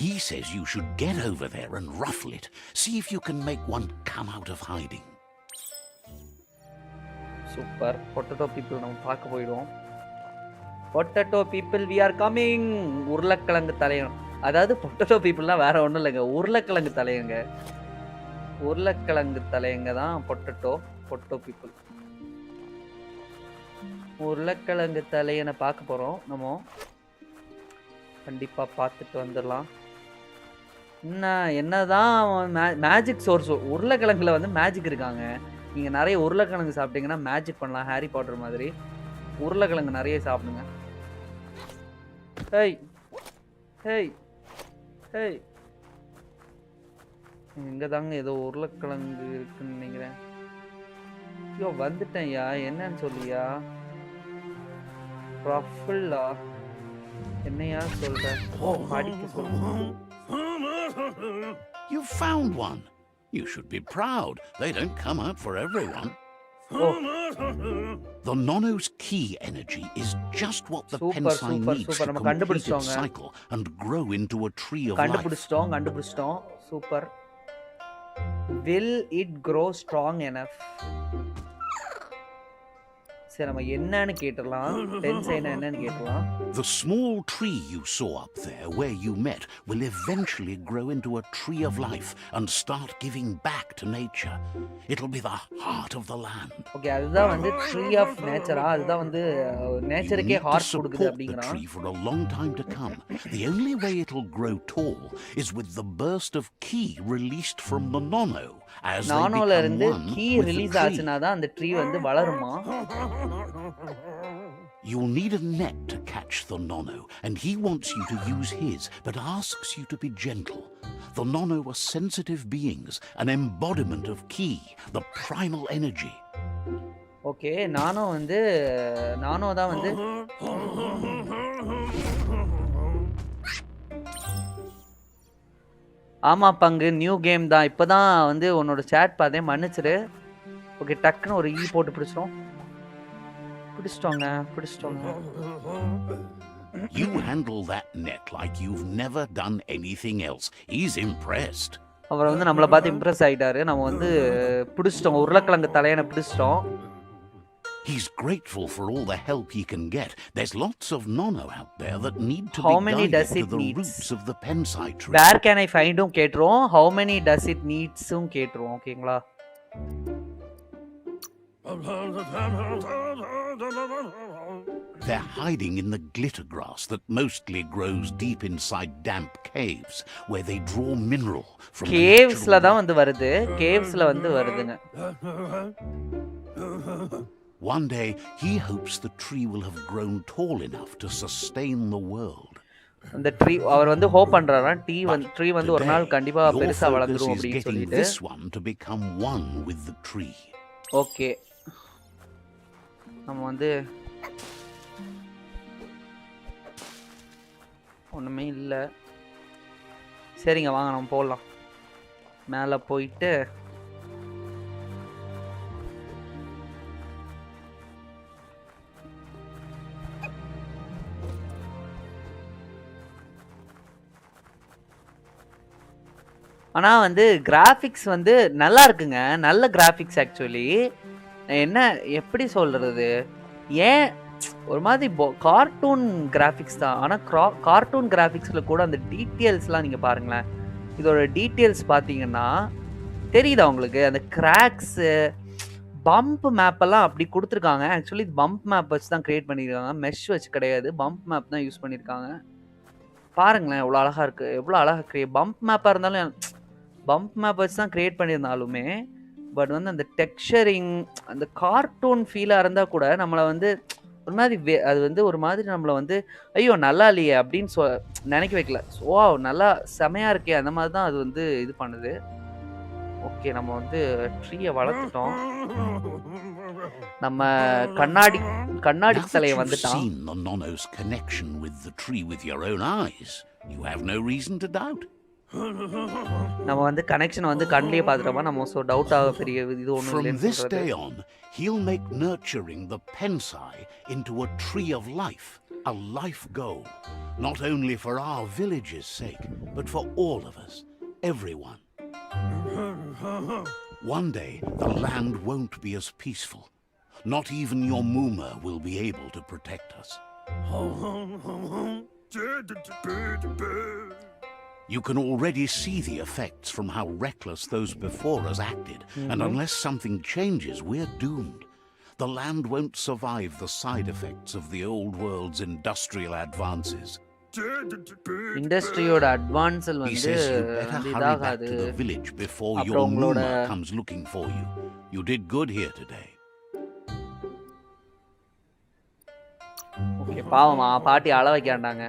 He says you should get over there and ruffle it. See if you can make one come out of hiding. Super potato people நம்ம பார்க்க போயிடுவோம் potato people we are coming உருளைக்கிழங்கு தலையன் அதாவது potato பீப்பிள்லாம் வேற ஒன்றும் இல்லைங்க உருளைக்கிழங்கு தலையங்க உருளைக்கிழங்கு தலையங்க தான் பொட்டேட்டோ பீப்பிள் உருளைக்கிழங்கு தலையனை பார்க்க போகிறோம் நம்ம கண்டிப்பாக பார்த்துட்டு வந்துடலாம் என்னதான் மேஜிக் சோர்ஸ் உருளைக்கிழங்குல வந்து மேஜிக் இருக்காங்க நீங்கள் நிறைய உருளைக்கிழங்கு சாப்பிட்டீங்கன்னா மேஜிக் பண்ணலாம் ஹாரி பாட்டர் மாதிரி உருளைக்கிழங்கு நிறைய சாப்பிடுங்க ஹேய் ஹேய் ஹேய் இங்கே தாங்க ஏதோ உருளைக்கிழங்கு இருக்குன்னு நினைக்கிறேன் ஐயோ வந்துட்டேன்யா என்னன்னு சொல்லியா ரஃபுல்லா என்னையா சொல்ற படிக்க சொல்ற You found one. You should be proud. They don't come out for everyone. The Nono's key energy is just what the Pensai needs to complete its cycle and grow into a tree of life. கண்டுபிடிச்சிட்டோம் super will it grow strong enough சரி நம்ம என்னன்னு கேட்டுடலாம். டென்சைனா என்னன்னு கேட்டுடலாம். The small tree you saw up there where you met will eventually grow into a tree of life and start giving back to nature. It'll be the heart of the land. Okay, அதுதான் வந்து tree of நேச்சரா? அதுதான் வந்து You நேச்சருக்கே need to heart கொடுக்குது support the அப்படிங்கிறான். tree for a long time to come. The only way it'll grow tall is with the burst of ki released from the nono as they நானோல become இருந்து one key with the release tree. ஆச்சுனா தான் அந்த tree வந்து வளருமா? You'll need a net to catch the nono, and he wants you to use his, but asks you to be gentle. The nono are sensitive beings, an embodiment of ki, the primal energy. Okay, Nono தான் வந்து ஆமா பங்கு, new game தான். இப்பதான் வந்து உன்னோட chat பார்த்தேன், மன்னிச்சிடு. ஓகே, டக்குன்னு ஒரு போட்டு பிடிச்சிட்டோங்க. You handle that net like you've never done anything else. He's impressed. அவர் வந்து நம்மளை பார்த்து இம்ப்ரெஸ் ஆயிட்டாரு. நம்ம வந்து பிடிச்சிட்டோம், உருளைக்கிழங்கு தலையனை பிடிச்சிட்டோம். He's grateful for all the help he can get. There's lots of nono out there that need to How be many guided does to it the needs? roots of the pensai tree. Where can I findum கேட்றோம். How many does it needsum கேட்றோம். ஓகேங்களா? They're hiding in the glitter grass that mostly grows deep inside damp caves where they draw mineral from the கேவ்ஸ்ல natural தான் வந்து வருது. கேவ்ஸ்ல வந்து வருதுங்க. One day, he hopes the tree will have grown tall enough to sustain the world. அந்த tree அவர் வந்து hope பண்றாரா, tree வந்து ஒரு Today, நாள் கண்டிப்பா your பெருசா focus வளர்ந்துரும் is அப்படின்னு getting சொல்லிட்டு. this one to become one with the tree. Okay, நம்ம வந்து ஒண்ணுமே இல்ல. சரிங்க, வாங்க நம்ம போகலாம். மேலே போயிட்டு ஆனால் வந்து கிராஃபிக்ஸ் வந்து நல்லா இருக்குங்க. நல்ல கிராஃபிக்ஸ் ஆக்சுவலி. என்ன எப்படி சொல்கிறது, ஏன் ஒரு மாதிரி கார்ட்டூன் கிராஃபிக்ஸ் தான். ஆனால் கார்ட்டூன் கிராஃபிக்ஸில் கூட அந்த டீட்டெயில்ஸ்லாம் நீங்கள் பாருங்களேன். இதோட டீட்டெயில்ஸ் பார்த்தீங்கன்னா தெரியுதா உங்களுக்கு? அந்த கிராக்ஸு, பம்ப் மேப்பெல்லாம் அப்படி கொடுத்துருக்காங்க. ஆக்சுவலி இது பம்ப் மேப் வச்சு தான் க்ரியேட் பண்ணியிருக்காங்க, மெஷ் வச்சு கிடையாது. பம்ப் மேப் தான் யூஸ் பண்ணியிருக்காங்க. பாருங்களேன் எவ்வளோ அழகாக இருக்குது, எவ்வளோ அழகாக பம்ப் மேப்பாக இருந்தாலும், பம்ப் மேப் வச்சு தான் க்ரியேட் பண்ணியிருந்தாலுமே பட் வந்து அந்த டெக்ஸ்சரிங், அந்த கார்ட்டூன் ஃபீலாக இருந்தால் கூட நம்மளை வந்து ஒரு மாதிரி அது வந்து ஒரு மாதிரி நம்மளை வந்து ஐயோ நல்லா இல்லையே அப்படின்னு நினைக்க வைக்கல. ஓ நல்லா செமையாக இருக்கே, அந்த மாதிரி தான் அது வந்து இது பண்ணுது. ஓகே, நம்ம வந்து ட்ரீயை வளர்த்துட்டோம். நம்ம கண்ணாடி தலையை வந்துட்டான். Seen the nono's connection with the tree with your own eyes. You have no reason to doubt. நம்ம வந்து கனெக்ஷன் வந்து கண்ணிலே பார்த்துட்டோமா, நம்ம டவுட் ஆக பெரிய இது ஒன்றும் From இல்லைன்னு this சொல்றது. day on, he'll make nurturing the pensai into a tree of life, a life goal, not only for our village's sake, but for all of us, everyone. One day, the land won't be as peaceful. Not even your Muma will be able to protect us. You can already see the effects from how reckless those before us acted, and unless something changes, we're doomed. The land won't survive the side effects of the old world's industrial advances. இண்டஸ்ட்ரியோட அட்வான்ஸல் He வந்து says you better hurry back இதாகாது. to the village before your அப்புறம் உங்களோட Muma comes looking for you. You did good here today. Okay, பாவமா பாட்டி அழ வைக்காண்டாங்க.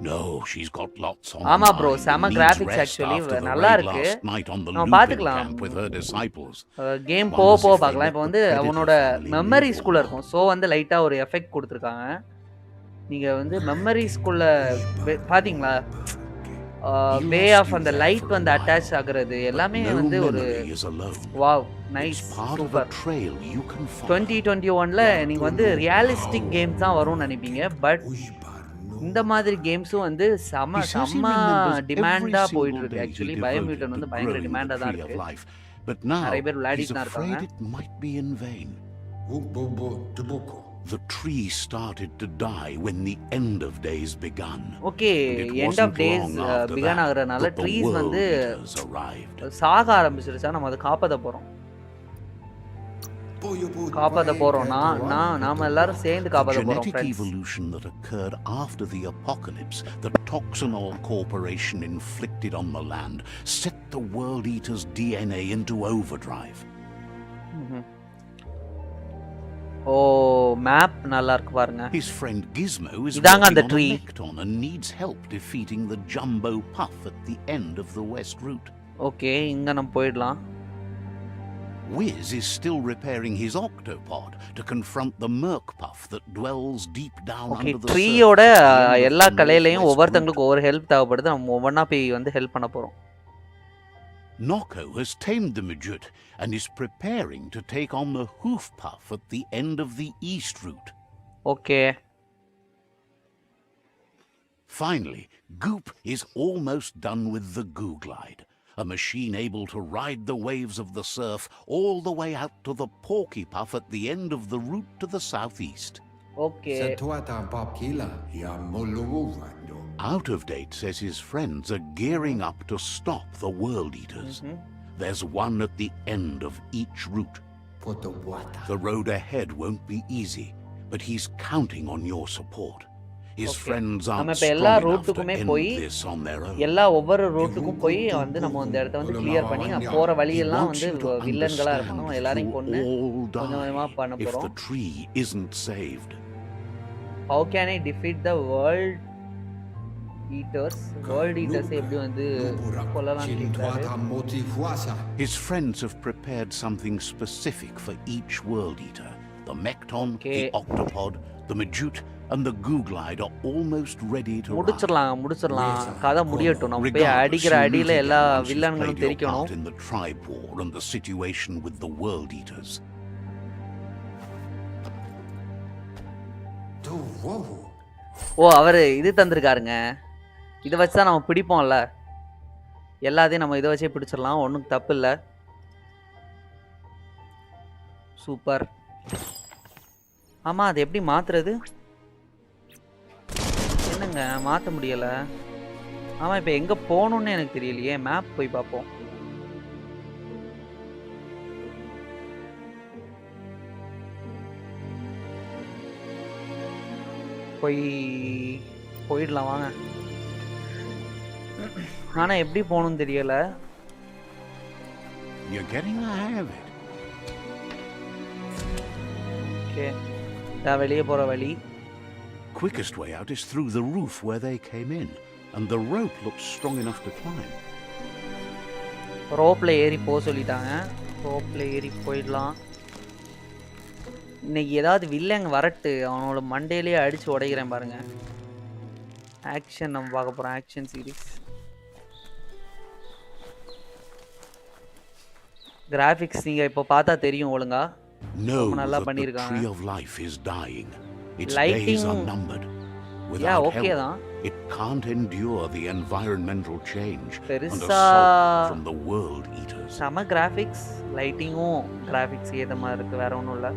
No, she's got lots on ஆமா her bro, mind. செம Needs graphics rest actually after the நல்லா raid இருக்கு. last night on the நம்ம looping பார்த்துக்கலாம். camp with her disciples. Game Wonders போக if they பார்க்கலாம். let இப்போ the வந்து predator அவனோட family மெமரி live or ஸ்கூல்ல not. இருக்கும். ஸோ வந்து லைட்டாக ஒரு எஃபெக்ட் கொடுத்துருக்காங்க. நீங்கள் வந்து மெமரி ஸ்கூல்ல பார்த்தீங்களா, வே ஆஃப் அந்த லைட் வந்து அட்டாச் ஆகுறது எல்லாமே No வந்து ஒரு memory is alone. Wow It's nice part of a super. trail you can follow. 2021ல நீங்கள் வந்து ரியலிஸ்டிக் கேம்ஸ் தான் வரும்னு நினைப்பீங்க. பட் இந்த மாதிரி கேம்ஸும் வந்து செம He says he செம்ம remembers every டிமாண்டாக single போயிட்டு இருக்கு. day he actually devoted பயோமியூட்டன் to வந்து பயங்கர growing the டிமாண்டாக தான் tree of இருக்கு. life. But now நிறைய பேர் he's விளையாடிட்டு தான் afraid இருக்காங்க. it might be in vain. The tree started to die when the end of days begun. Okay, and it end of wasn't days long after began that ஆகுறனால that the trees world வந்து eaters arrived. சாக ஆரம்பிச்சிருச்சா நம்ம அதை காப்பாற்ற போறோம். காப்பாற்ற போறோம்னா நாம எல்லாரும் சேர்ந்து The காப்பாற்ற போறோம் genetic friends. evolution that occurred after the apocalypse that Toxanol Corporation inflicted on the land set the world eaters' DNA into overdrive. O map நல்லா இருக்கு பாருங்க. His friend Gizmo is இதாங்க working அந்த on tree. a Mecton and needs help defeating the Jumbo Puff at the end of the west route. Okay, இங்க நம்ம போயிடலாம். Wiz is still repairing his octopod to confront the Merc Puff that dwells deep down okay, under the ட்ரீயோட surface at the end of எல்லா the கலையிலையும் northwest ஒவ்வொருத்தங்களுக்கு route. ஒவ்வொரு help தேவைப்படுது. நம்ம ஒவ்வொன்றா போய் வந்து ஹெல்ப் பண்ண போறோம். Nocco has tamed the Midget and is preparing to take on the Hoof Puff at the end of the east route. Okay, Finally, Goop is almost done with the Goo Glide, a machine able to ride the waves of the surf all the way out to the Porky Puff at the end of the route to the southeast. Okay. Out of Date says his friends are gearing up to stop the World Eaters. There's one at the end of each route. The road ahead won't be easy, but he's counting on your support. His friends aren't நம்ம இப்ப strong எல்லா enough to ரூட்டுக்குமே end போய் this on their own. எல்லா ஒவ்வொரு ரூட்டுக்கும் போய் வந்து நம்ம அந்த இடத்த வந்து கிளியர் பண்ணி போற He வழியெல்லாம் wants வந்து you to வில்லன்களா understand இருப்பாங்க, எல்லாரையும் you'll கொன்னு all கொஞ்சம் கொஞ்சமா die பண்ண if the போறோம். tree isn't saved. How can I defeat the world eaters? World eaters எப்படி வந்து கொல்லலாம்னு கேக்குறாரு. His friends have prepared something specific for each world eater. The Mecton, the Octopod, the Majute, and the Goo Glide are almost ready to ride. முடிச்சிடலாம் கதை முடியட்டும். நம்ம போய் Regardless, அடிக்கிற you அடியில lose எல்லா again once you've வில்லன்களும் played your தெரிக்கணும். part in the tribe war and the situation with the world eaters. ஓ, அவரு இது தந்திருக்காருங்க. இதை வச்சு தான் நம்ம பிடிப்போம்ல, எல்லாத்தையும் நம்ம இதை வச்சே பிடிச்சிடலாம், ஒன்றும் தப்பு இல்லை. சூப்பர். ஆமா, அது எப்படி மாத்துறது? என்னங்க மாற்ற முடியல? ஆமா, இப்போ எங்க போகணும்னு எனக்கு தெரியலையே. மேப் போய் பார்ப்போம். போயிடலாம் வாங்க. ஆனா எப்படி போகணும்னு தெரியல. You're getting the hang of it. Okay, வெளியே போற வழி. Quickest way out is through the roof where they came in, and the rope looks strong enough to climb. ரோப்ல ஏறி போக சொல்லிட்டாங்க. ரோப்ல ஏறி போயிடலாம். இன்னைக்கு ஏதாவது வில்லங்க வரட்டு, அவனோட மண்டையிலேயே அடிச்சு உடைக்கிறேன் பாருங்க. ஆக்ஷன் நம்ம பார்க்க போறோம், ஆக்ஷன் சீரிஸ். கிராஃபிக்ஸ் நீங்க இப்போ பார்த்தா தெரியும் ஒழுங்கா. Know நல்லா that the பண்ணிருக்காங்க. tree of life is dying. Its Lighting- days are numbered. Yeah, Without okay help, தான். it can't endure the environmental change and பெருசா assault from the world eaters. செம கிராஃபிக்ஸ், லைட்டிங்கும் கிராஃபிக்ஸ் ஏத்த மாதிரி இருக்கு, வேற ஒன்றும் இல்லை.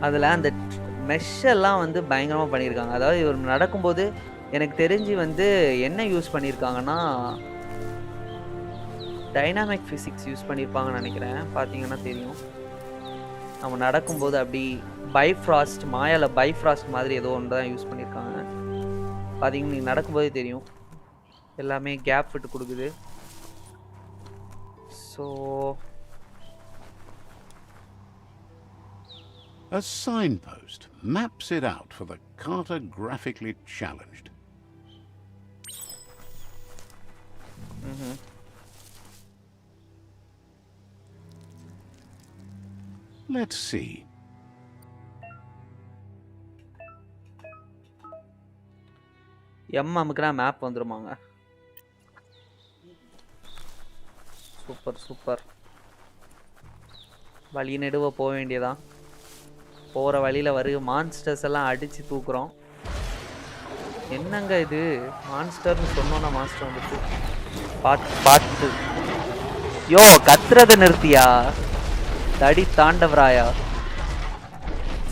அதில் அந்த மெஷ் எல்லாம் வந்து பயங்கரமாக பண்ணியிருக்காங்க. அதாவது இவர் நடக்கும்போது எனக்கு தெரிஞ்சு வந்து என்ன யூஸ் பண்ணியிருக்காங்கன்னா டைனாமிக் ஃபிசிக்ஸ் யூஸ் பண்ணியிருப்பாங்கன்னு நினைக்கிறேன். பார்த்தீங்கன்னா தெரியும், நம்ம நடக்கும்போது அப்படி பைஃப்ராஸ்ட், மாயால பைஃப்ராஸ்ட் மாதிரி ஏதோ ஒன்று தான் யூஸ் பண்ணியிருக்காங்க. பார்த்தீங்கன்னா நீங்கள் நடக்கும்போதே தெரியும், எல்லாமே கேப் விட்டு கொடுக்குது. So A signpost maps it out for the cartographically challenged. Let's see. அமுக்குனா மேப் வந்துருமாங்க. Super super. வழி நெடுவ போக வேண்டியதான். போகிற வழியில் வருக மான்ஸ்டர்ஸ் எல்லாம் அடித்து தூக்குறோம். என்னங்க இது மான்ஸ்டர்னு சொன்னோன்னா மாஸ்டர் வந்துட்டு பார்த்து யோ கத்துறத நிறுத்தியா தடி தாண்டவராயா.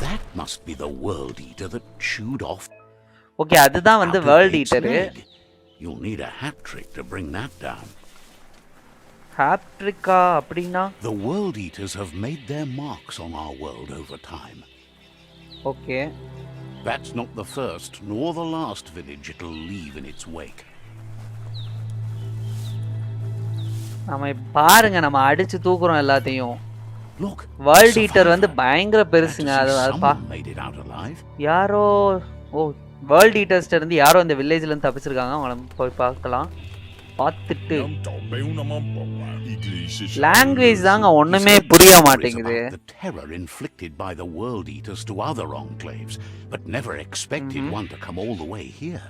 That must be the world eater that chewed off. Okay அதுதான் வந்து world eater. You'll need a hat trick to bring that down. ஹாப்ட்ரிக்கா அப்படின்னா? The world eaters have made their marks on our world over time. Okay. That's not the first nor the last village it'll leave in its wake. நம்ம பாருங்க நம்ம அடிச்சு தூக்குறோம் எல்லாத்தையும். Look, world eater வந்து பயங்கர பெருசுங்க. அது made it out alive. யாரோ world ஈட்டர்ஸ்ட இருந்து யாரோ இந்த வில்லேஜ்ல இருந்து தப்பிச்சிருக்காங்க. அவங்க போய் பார்க்கலாம். பார்த்துட்டு லாங்குவேஜ் தாங்க ஒண்ணுமே புரிய மாட்டேங்குது. The terror inflicted by the world eaters to other enclaves, but never expected one to come all the way here.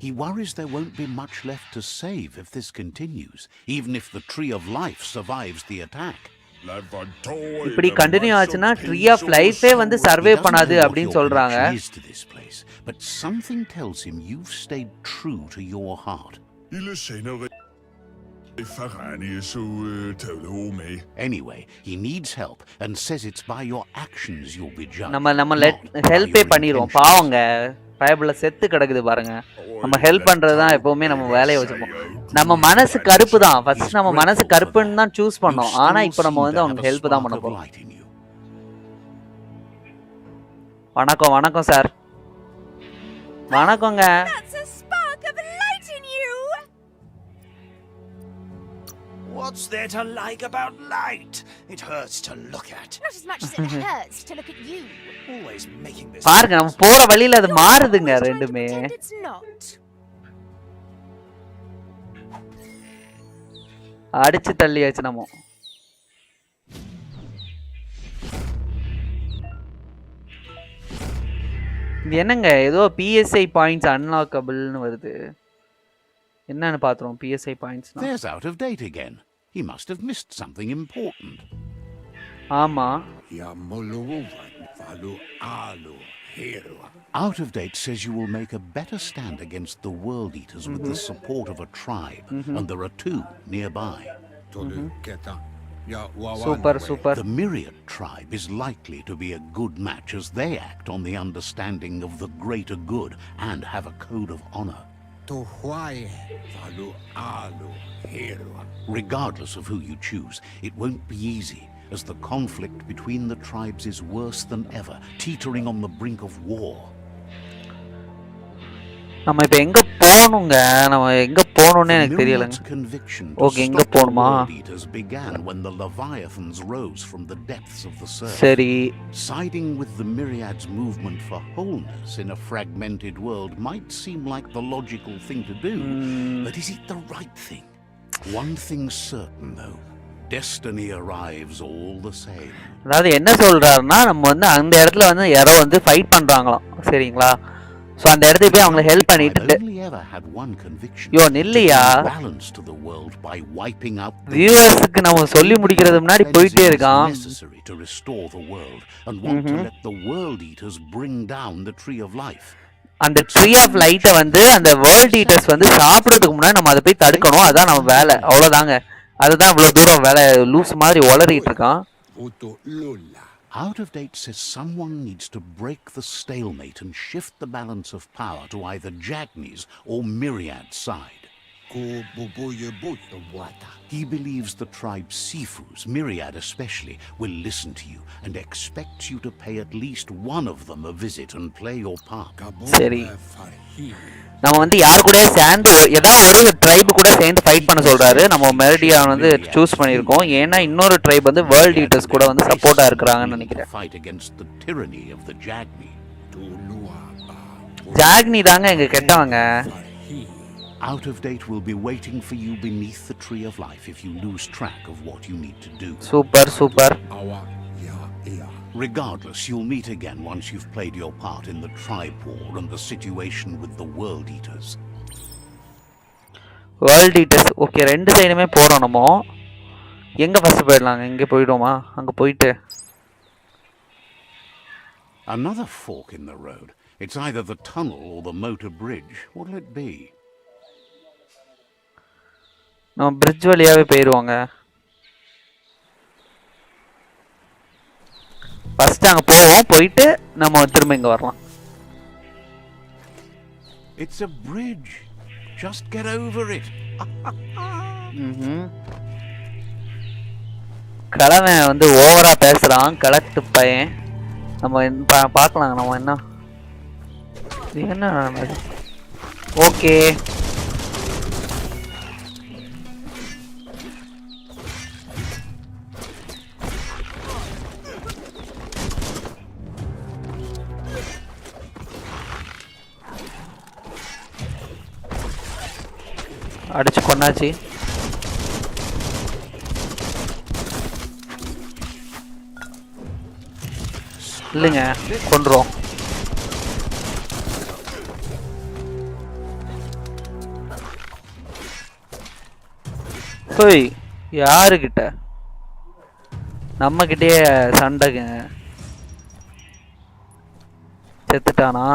He worries there won't be much left to save if this continues, even if the Tree of Life survives the attack. இப்படி continue ஆச்சுன்னா tree of லைஃபே வந்து survey பண்ணாது அப்படினு சொல்றாங்க. But something tells him you've stayed true to your heart. Anyway, he needs help and says it's by your actions you'll be judged. நம்ம ஹெல்ப்பே பண்ணிரோம். பாவங்க பைபிள்ல செத்து கிடக்குது பாருங்க. நம்ம ஹெல்ப் பண்றது தான் எப்பவுமே நம்ம வேலையை வச்சுப்போம். நம்ம மனசு கருப்பு தான். ஃபர்ஸ்ட் நம்ம மனசு கருப்புன்னு தான் சூஸ் பண்ணோம். ஆனா இப்போ நம்ம வந்து அவங்க ஹெல்ப் தான் பண்ண போறோம். வணக்கம் வணக்கம் சார். வணக்கங்க. What's there to like about light? It hurts to look at. Not as much as it hurts to look at you. Always making this. பாருங்க நம்ம போற வழியில அது மாறுதுங்க ரெண்டுமே. அடிச்சு தள்ளியாச்சு நம்ம. இது என்னங்க ஏதோ PSI பாயிண்ட்ஸ் அன்லாக்கபிள்னு வருது. என்னன்னு பாத்துறோம் PSI points. There's out of date again. He must have missed something important. ஆமா. Out of date says you will make a better stand against the world eaters with the support of a tribe, and there are two nearby. Super. The Myriad tribe is likely to be a good match as they act on the understanding of the greater good and have a code of honor. Regardless of who you choose, it won't be easy, as the conflict between the tribes is worse than ever, teetering on the brink of war. நம்ம இப்ப எங்க போணுங்க? நம்ம எங்க போணும்னே எனக்கு தெரியலங்க. Okay எங்க போணுமா? began when the leviathans rose from the depths of the surf. சரி. Siding with the Myriad's movement for wholeness in a fragmented world might seem like the logical thing to do, but is it the right thing? One thing's certain though. Destiny arrives all the same. அதாவது என்ன சொல்றாருன்னா நம்ம வந்து அந்த இடத்துல வந்து யாரோ வந்து ஃபைட் பண்றாங்களாம். சரிங்களா? சோ அந்த இடத்துக்கு போய் அவங்களை ஹெல்ப் பண்ணிட்டு யோ நில்லையா வியூவர்ஸ்க்கு நம்ம சொல்லி முடிக்கிறது முன்னாடி போயிட்டே இருக்கான். அந்த ட்ரீ ஆஃப் லைட்டை வந்து அந்த வேர்ல்ட் ஈட்டர்ஸ் வந்து சாப்பிடறதுக்கு முன்னாடி நம்ம அதை போய் தடுக்கணும். அதான் நம்ம வேலை. அவ்வளவுதாங்க. அதுதான் இவ்வளவு தூரம் வேலை லூஸ் மாதிரி உளறிட்டு இருக்கான். Out of date says someone needs to break the stalemate and shift the balance of power to either Jagni's or Myriad's side. He believes the tribe Sifu's, Myriad especially, will listen to you and expects you to pay at least one of them a visit and play your part. சரி. நம்ம வந்து யார் கூட சேர்ந்து ஏதாவது ஒரு try கூட சேர்ந்து ஃபைட் பண்ண சொல்றாரு. நம்ம மெரடியா வந்து சூஸ் பண்ணிருக்கோம். ஏன்னா இன்னொரு ட்ரைப் வந்து வேர்ல்ட் ஈட்டர்ஸ் கூட வந்து சப்போர்ட்டா இருக்காங்கன்னு நினைக்கிறேன். ஜாக்னி தாங்க எங்க கெட்டவங்க. Out of date will be waiting for you beneath the tree of life if you lose track of what you need to do. Super. Regardless, you'll meet again once you've played your part in the tribe war and the situation with the world eaters. World eaters. Okay, ரெண்டு சைடுமே போறோம் நம்ம. எங்க first போயிடலாங்க? இங்க போய்டுமா? அங்க போயிட்டு Another fork in the road. It's either the tunnel or the motor bridge. What'll it be? நம்ம bridge வழியாவே போயிருவாங்க. ஃபர்ஸ்ட் அங்க போவோம், போயிட்டு நம்ம திரும்ப இங்க வரலாம். It's a bridge. Just get over it. கிழவன் வந்து ஓவரா பேசுறான், கலெக்ட் பையன். நம்ம பார்க்கலாம் நம்ம என்ன ஓகே. அடிச்சு கொண்டாச்சு. இல்லைங்க, கொண்டுரும். போய் யாருக்கிட்ட? நம்ம கிட்டே சண்டைங்க. செத்துட்டானா?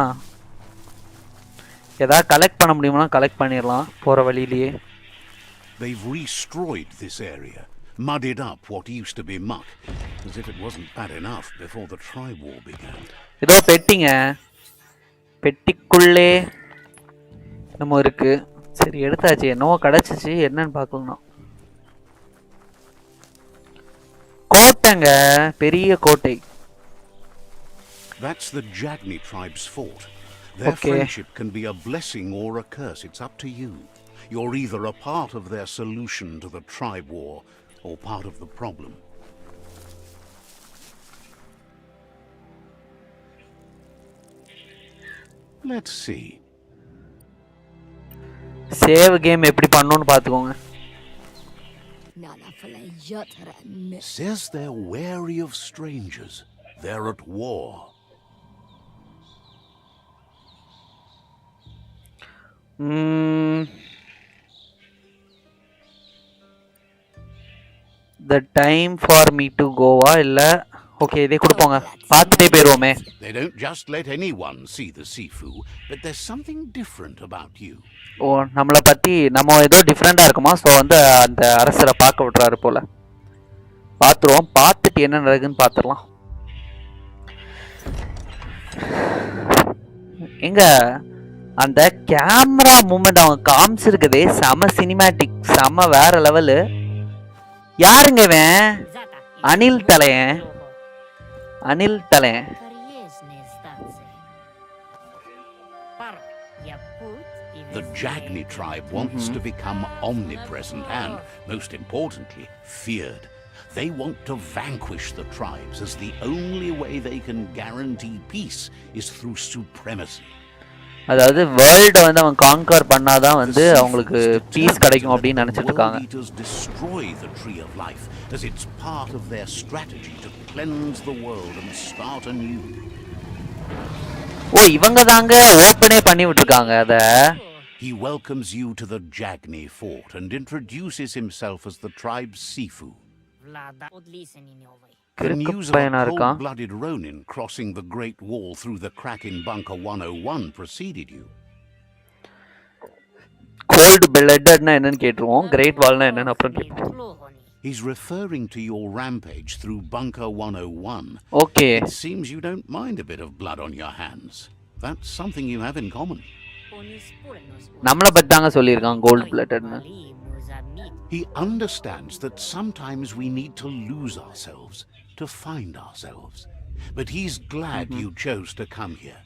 ஏதாவது கலெக்ட் பண்ண முடியுமா? கலெக்ட் பண்ணிடலாம் போற வழியிலேயே. They've destroyed this area, muddied up what used to be muck, as if it wasn't bad enough before the tribe war began. ஏதோ பெட்டிங்க, பெட்டிக்குள்ளே நம்ம இருக்கு. சரி எடுத்தாச்சு, என்னவோ கிடைச்சிச்சு. என்னன்னு பார்க்கலாம். கோட்டைங்க, பெரிய கோட்டை. That's the Jagni tribe's fort. Their friendship can be a blessing or a curse. It's up to you. You're either a part of their solution to the tribe war or part of the problem. Let's see. Save game எப்படி பண்ணனும்னு பாத்துக்கோங்க. Says they're wary of strangers. They're at war. The time for me to go இல்ல okay இதே கொடுப்போங்க. பார்த்துட்டே போயிடுவோமே. They don't just let anyone see the Sifu, but there's something different about you. ஓ, நம்மளை பத்தி நம்ம ஏதோ டிஃப்ரெண்டா இருக்குமா? ஸோ வந்து அந்த அரசரை பார்க்க விட்டுறாரு போல. பார்த்துருவோம், பார்த்துட்டு என்ன நடக்குதுன்னு பார்த்துடலாம். எங்க அந்த கேமரா மூமெண்ட் அவங்க காமிச்சிருக்கதே செம சினிமேட்டிக், செம வேற லெவலு. யாருங்க இவன்? Anil தலையன். Anil தலையன். The Jagni tribe wants to become omnipresent and, most importantly, feared. They want to vanquish the tribes, as the only way they can guarantee peace is through supremacy. அதாவது வேர்ல்ட வந்து அவன் conquer பண்ணாதான் வந்து அவங்களுக்கு பீஸ் கிடைக்கும் அப்படின்னு நினைச்சிட்டு இருக்காங்க. Destroy the tree of life as it's part of their strategy to cleanse the world and start anew. ஓ, இவங்க தாங்க ஓபனே பண்ணி விட்டுருக்காங்க அத. He welcomes you to the Jagni fort and introduces himself as the tribe's Sifu. The news of a cold-blooded Ronin crossing the Great Wall through the crack in Bunker 101 preceded you. Cold-bloodedna என்னன்னு கேட்றோம், Great Wallna என்னன்னு அப்புறம் கேட்றோம். He's referring to your rampage through Bunker 101. Okay. It seems you don't mind a bit of blood on your hands. That's something you have in common. நம்மள பத்தாங்க சொல்லிருக்கான் cold-bloodedna. He understands that sometimes we need to lose ourselves to find ourselves. But he's glad you chose to come here.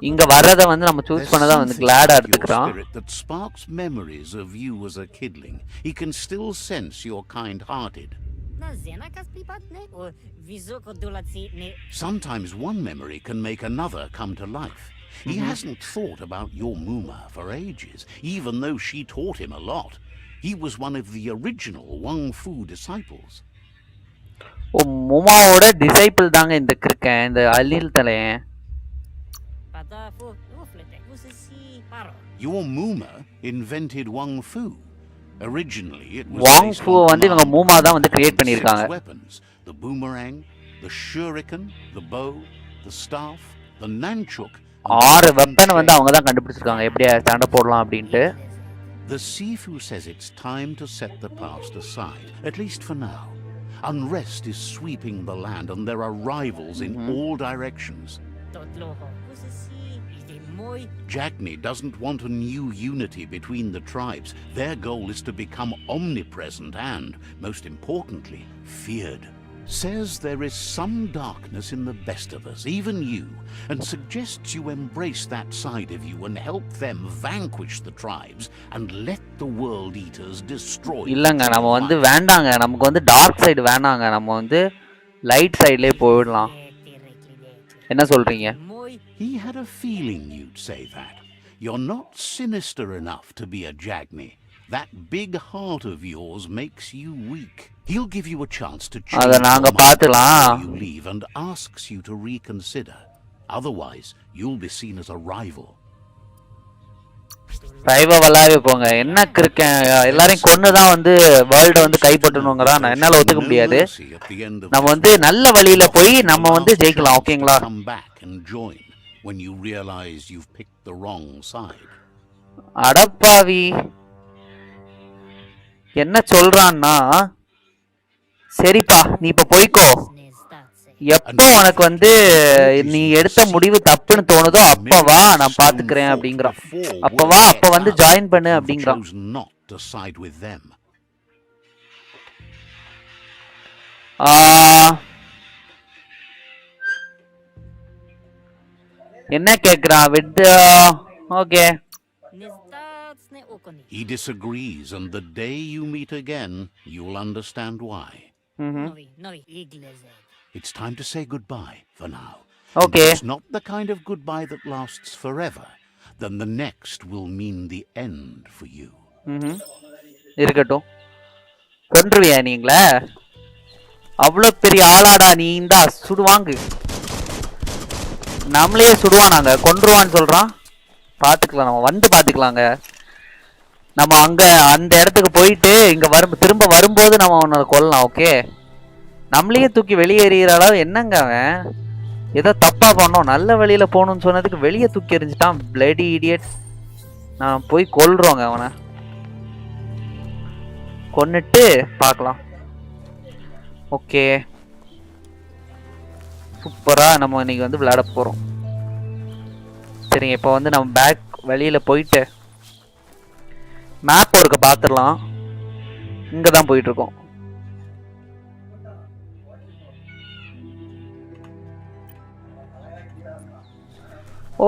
இங்க வரத வந்து நம்ம choose பண்ணதா வந்து glad-ஆ எடுத்துக்கறான். That sparks memories of you as a kidling. He can still sense you're kind-hearted. Sometimes one memory can make another come to life. He hasn't thought about your Muma for ages, even though she taught him a lot. He was one of the original Wang Fu disciples. O, முமாவோட disciple தாங்க இந்த கிறுக்கன், இந்த அலில் தலையன். Your Muma invented Wang Fu. Originally it was Wang Fu வந்து இவங்க மூமா தான் வந்து create பண்ணிருக்காங்க. Weapons, the boomerang, the shuriken, the bow, the staff, the nunchuk. 6 வெப்பனை வந்து அவங்க தான் கண்டுபிடிச்சிருக்காங்க எப்படி சண்டை போடலாம் அப்படின்ட்டு. The Sifu says it's time to set the past aside, at least for now. Unrest is sweeping the land and there are rivals in all directions. Jagni doesn't want a new unity between the tribes. Their goal is to become omnipresent and, most importantly, feared. Says there is some darkness in the best of us, even you, and suggests you embrace that side of you and help them vanquish the tribes and let the world eaters destroy. இல்லங்க நம்ம வந்து வேண்டாங்க, நமக்கு வந்து dark side வேணாங்க, நம்ம வந்து light சைடுலயே போயிடலாம். என்ன சொல்றீங்க? He had a feeling you'd say that. You're not sinister enough to be a Jagni. That big heart of yours makes you weak. He'll give you a chance to change your mind before you leave and asks you to reconsider. Otherwise, you'll be seen as a rival. ரைவலாவே போங்க. என்ன கிறுக்கேன், எல்லாரையும் கொன்னு தான் வந்து வேர்ல்ட வந்து கைப்பற்றணுங்கறா நான் என்னால ஒத்துக்க முடியாது. நம்ம வந்து நல்ல வழியில போய் நம்ம வந்து ஜெயிக்கலாம். ஓகேங்களா? Come back and join when you realize you've picked the wrong side. அடப்பாவி என்ன சொல்றான்னா, சரிப்பா நீ இப்ப போய்க்கோ, எப்போ உனக்கு வந்து நீ எடுத்த முடிவு தப்புன்னு தோணுதோ அப்ப வா நான் பாத்துக்கிறேன் அப்படிங்கிறான். அப்ப வா, அப்ப வந்து ஜாயின் பண்ணு அப்படிங்கிறான். என்ன கேக்குறான் with? Okay. He disagrees, and the day you meet again, you'll understand why. It's time to say goodbye for now. Okay. It's not the kind of goodbye that lasts forever. Then the next will mean the end for you. இருக்கட்டும். கொன்றுவியா நீங்களே? அவ்வளோ பெரிய ஆளாடா நீ, இந்தா சுடுவாங்கு. நம்மளையே சுடுவானாங்க, கொன்றுவான்னு சொல்றான். பாத்துக்கலாம், நம்ம வந்து பாத்துக்கலாங்க. நம்ம அங்க அந்த இடத்துக்கு போயிட்டு இங்க திரும்ப வரும்போது நம்ம அவனை கொல்லலாம். ஓகே, நம்மளையே தூக்கி வெளியேறிற அளவு என்னங்க அவன் ஏதோ தப்பா பண்ணோம். நல்ல வழியில போகணும்னு சொன்னதுக்கு வெளியே தூக்கி எறிஞ்சிட்டான். Bloody idiot. நான் போய் கொல்றோங்க அவனை, கொன்னுட்டு பார்க்கலாம். ஓகே, சூப்பரா நம்ம இன்னைக்கு வந்து விளையாட போறோம். சரிங்க, இப்போ வந்து நம்ம பேக் வெளியில போயிட்டு மேப் ஒருக்க பார்த்துடலாம். இங்க தான் போயிட்டு இருக்கோம்.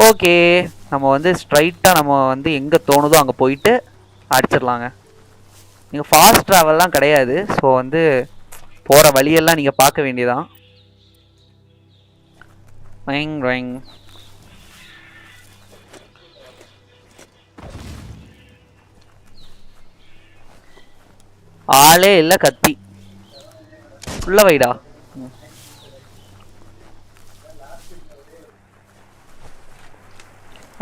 ஓகே, நம்ம வந்து ஸ்ட்ரைட்டா நம்ம வந்து எங்க தோணுதோ அங்க போயிட்டு அடிச்சிடலாங்க. நீங்க ஃபாஸ்ட் டிராவல்லாம் கிடையாது. ஸோ வந்து போற வழியெல்லாம் நீங்க பார்க்க வேண்டியதான். ரைங் ரைங். ஆளே இல்ல, கத்தி உள்ள வைடா.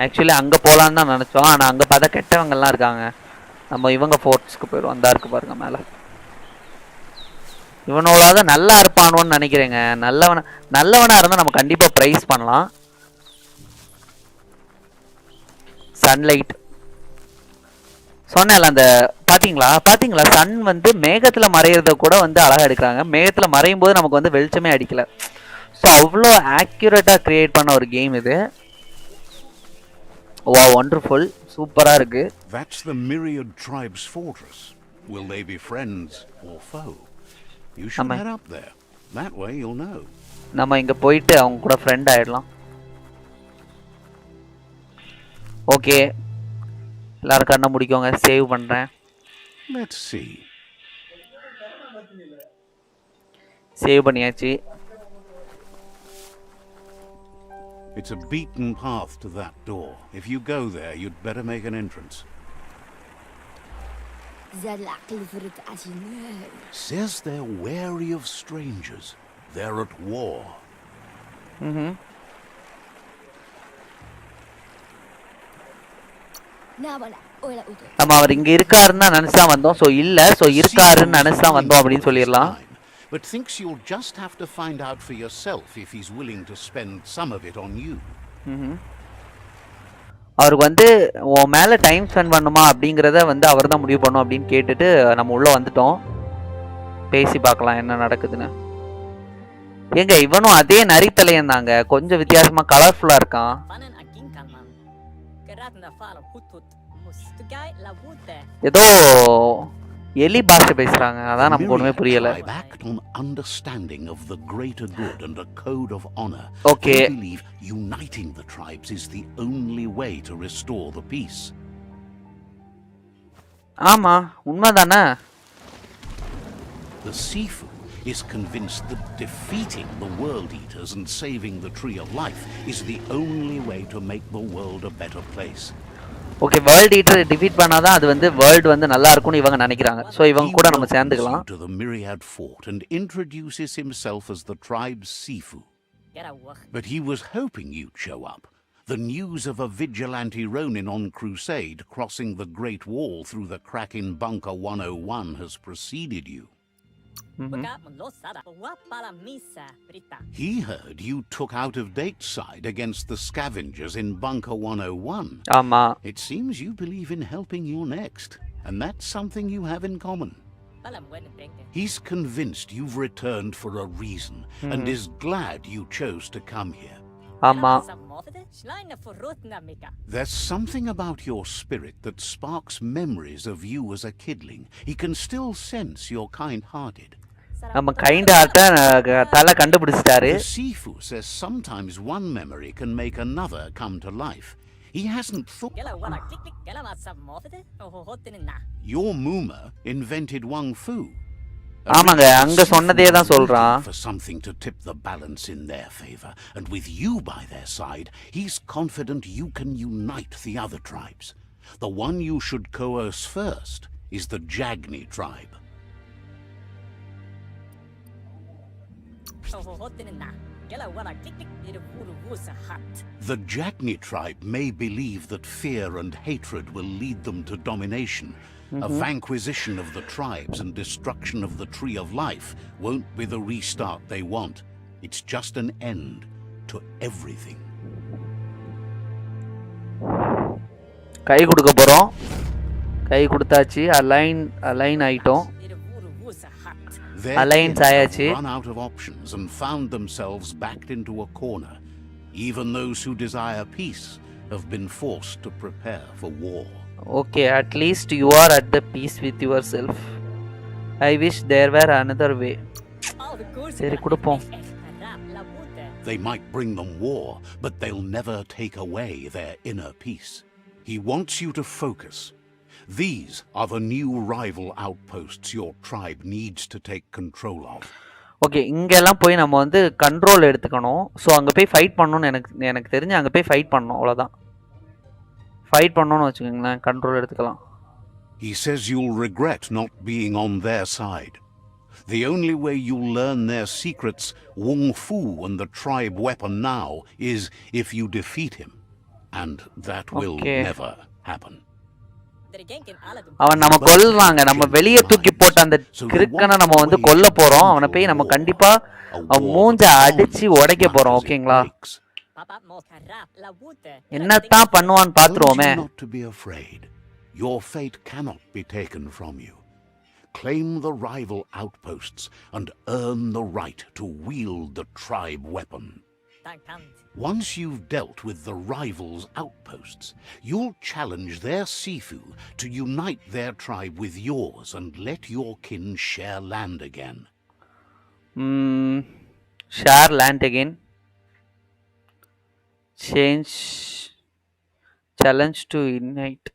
ஆக்சுவலி அங்க போலான்னு தான் நினைச்சோம், ஆனா அங்க பார்த்தா கெட்டவங்கலாம் இருக்காங்க. நம்ம இவங்க ஃபோர்ட்ஸ்க்கு போயிடுவோம். அந்த இருக்கு பாருங்க மேல. இவனோட நல்லா இருப்பானோன்னு நினைக்கிறேங்க. நல்லவனா இருந்தா நம்ம கண்டிப்பா பிரைஸ் பண்ணலாம். சன்லைட் சொன்னேன்ல, அந்த பாத்தீங்களா சன் வந்து மேகத்துல மறையறத கூட வந்து அழகா எடுக்கிறாங்க. மேகத்துல மறையும் போது நமக்கு வந்து வெளிச்சமே அடிக்கல. ஸோ அவ்வளோ ஆக்யூரேட்டா கிரியேட் பண்ண ஒரு கேம் இது. வா, வண்டர்ஃபுல், சூப்பரா இருக்கு. That's the myriad tribes fortress. Will they be friends or foe? You should head up there. That way you'll know. நம்ம இங்க போயிட்டு அவங்க கூட ஃப்ரெண்ட் ஆயிடலாம். ஓகே, எல்லாரும் கண்ணை முடிக்கோங்க. சேவ் பண்றேன். Let's see. சேவ் பண்ணியாச்சு. It's a beaten path to that door. If you go there, you'd better make an entrance. Says they're wary of strangers. They're at war. நம்ம அவர் இங்க இருக்காருன்னு நினைச்சா வந்தோம். ஸோ இல்ல, ஸோ இருக்காருன்னு நினைச்சா வந்தோம் அப்படின்னு சொல்லிடலாம். but thinks you'll just have to find out for yourself if he's willing to spend some of it on you. அவருக்கு வந்து உன் மேலே டைம் ஸ்பெண்ட் பண்ணுமா அப்படிங்கிறத வந்து அவர் தான் முடிவு பண்ணும் அப்படின்னு கேட்டுட்டு நம்ம உள்ளே வந்துட்டோம். பேசி பார்க்கலாம் என்ன நடக்குதுன்னு. ஏங்க இவனும் அதே நரித்தலையன் தாங்க, கொஞ்சம் வித்தியாசமாக கலர்ஃபுல்லாக இருக்கான். ஏதோ எலி பாஷை பேசுறாங்க, அதான் நமக்கு ஒண்ணுமே புரியல. Act on understanding of the greater good and a code of honor. Okay. They believe uniting the tribes is the only way to restore the peace. ஆமா உண்மைதானே. The Sifu is convinced that defeating the world eaters and saving the tree of life is the only way to make the world a better place. Okay, world eater defeat பண்ணாதான் அது வந்து world வந்து நல்லா இருக்கும்னு இவங்க நினைக்கிறாங்க. So இவங்க கூட நம்ம சேர்ந்துக்கலாம். To the Myriad Fort and introduces himself as the tribe's Sifu. But he was hoping you'd show up. The news of a vigilante Ronin on crusade crossing the Great Wall through the crack in Bunker 101 has preceded you. He heard you took out of date's side against the scavengers in Bunker 101. ஆமா. It seems you believe in helping your next, and that's something you have in common. He's convinced you've returned for a reason and is glad you chose to come here. ஆமா. There's something about your spirit that sparks memories of you as a kidling. He can still sense you're kind-hearted. நம்ம kind ஹார்ட்ட தலை கண்டுபிடிச்சிட்டாரு. The Sifu says sometimes one memory can make another come to life. He hasn't thought. Your Muma invented Wang Fu. ஆமாங்க, அங்க சொன்னதே தான் சொல்றான். For something to tip the balance in their favor, and with you by their side, he's confident you can unite the other tribes. The one you should coerce first is the Jagni tribe. The Jagni tribe may believe that fear and hatred will lead them to domination. A vanquisition of the tribes and destruction of the tree of life won't be the restart they want. It's just an end to everything. கை கொடுக்க போறோம். கை கொடுத்தாச்சு. Align ஆயிட்டோம். Alliance ஆயாச்சு. Run out of options and found themselves backed into a corner. Even those who desire peace have been forced to prepare for war. Okay, at least you are at the peace with yourself. I wish there were another way. சரி கொடுப்போம். They might bring them war, but they'll never take away their inner peace. He wants you to focus. These are the new rival outposts your tribe needs to take control of. Okay, இங்கெல்லாம் போய் நம்ம வந்து control எடுத்துக்கணும். So அங்கே போய் fight பண்ணணும்னு எனக்கு தெரிஞ்சு அங்கே போய் ஃபைட் பண்ணணும், அவ்வளோதான். ஃபைட் பண்ணணும்னு வச்சுக்கோங்களேன், கண்ட்ரோல் எடுத்துக்கலாம். He says you'll regret not being on their side. The only way you'll learn their secrets, Wung Fu and the tribe weapon now, is if you defeat him. And that will never happen. அவன் நம்ம கொல்வாங்க. நம்ம வெளியே தூக்கி போட்ட அந்த கிறுக்கனை நம்ம வந்து கொல்ல போறோம். அவனை போய் நம்ம கண்டிப்பா அவன் மூஞ்ச அடிச்சு உடைக்க போறோம். ஓகேங்களா? என்னத்தான் பண்ணுவான்னு பாத்துருவோமே. Not to be afraid. Your fate cannot be taken from you. Claim the rival outposts and earn the right to wield the tribe weapon. Once you've dealt with the rivals' outposts, you'll challenge their Sifu to unite their tribe with yours and let your kin share land again. Share land again. Change. Challenge to unite.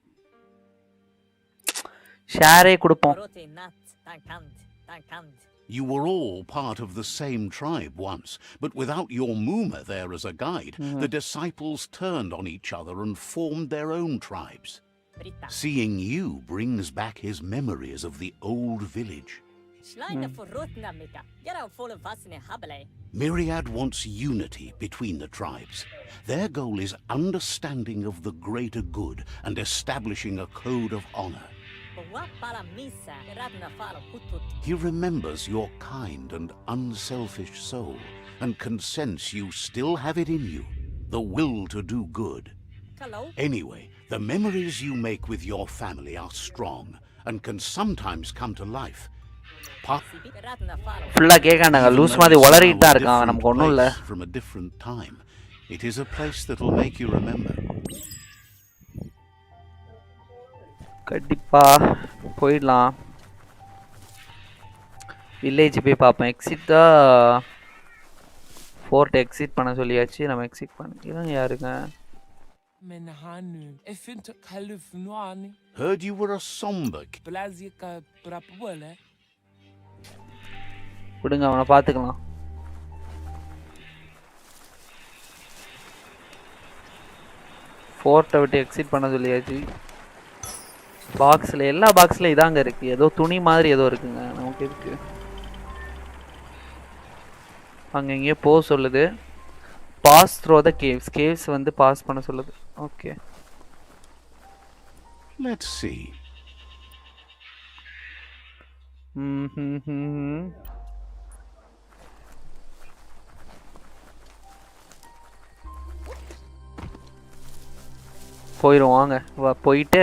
Share கொடுப்போம். You were all part of the same tribe once, but without your Muma there as a guide, the disciples turned on each other and formed their own tribes. Seeing you brings back his memories of the old village. Myriad wants unity between the tribes. Their goal is understanding of the greater good and establishing a code of honor. He remembers your kind and unselfish soul and can sense you still have it in you, the will to do good. Anyway, the memories you make with your family are strong and can sometimes come to life. ஃபுல்லா கேட்காண்டாங்க loose மாதிரி உளறிட்டு தான் இருக்கான் நமக்கு ஒன்றும் இல்லை. From a different time, it is a place that will make you remember. கண்டிப்பா போயிடலாம். Village போய் பார்ப்போம். எக்ஸிட்டா ஃபோர்ட் எக்ஸிட் பண்ண சொல்லியாச்சு. நம்ம எக்ஸிட் பண்ண இவங்க யாருங்க? Heard you were a somber. விடுங்க அவனை பார்த்துக்கலாம். ஃபோர்ட்டை விட்டு எக்ஸிட் பண்ண சொல்லியாச்சு. பாக்ஸில் எல்லா பாக்ஸில் இதாங்க இருக்குது. ஏதோ துணி மாதிரி ஏதோ இருக்குங்க நமக்கு இருக்கு. அங்கே எங்கேயோ போக சொல்லுது. பாஸ் த்ரோ த கேவ்ஸ். கேவ்ஸ் வந்து பாஸ் பண்ண சொல்லுது. Okay Let's see. போயிடும் வாங்க. போயிட்டு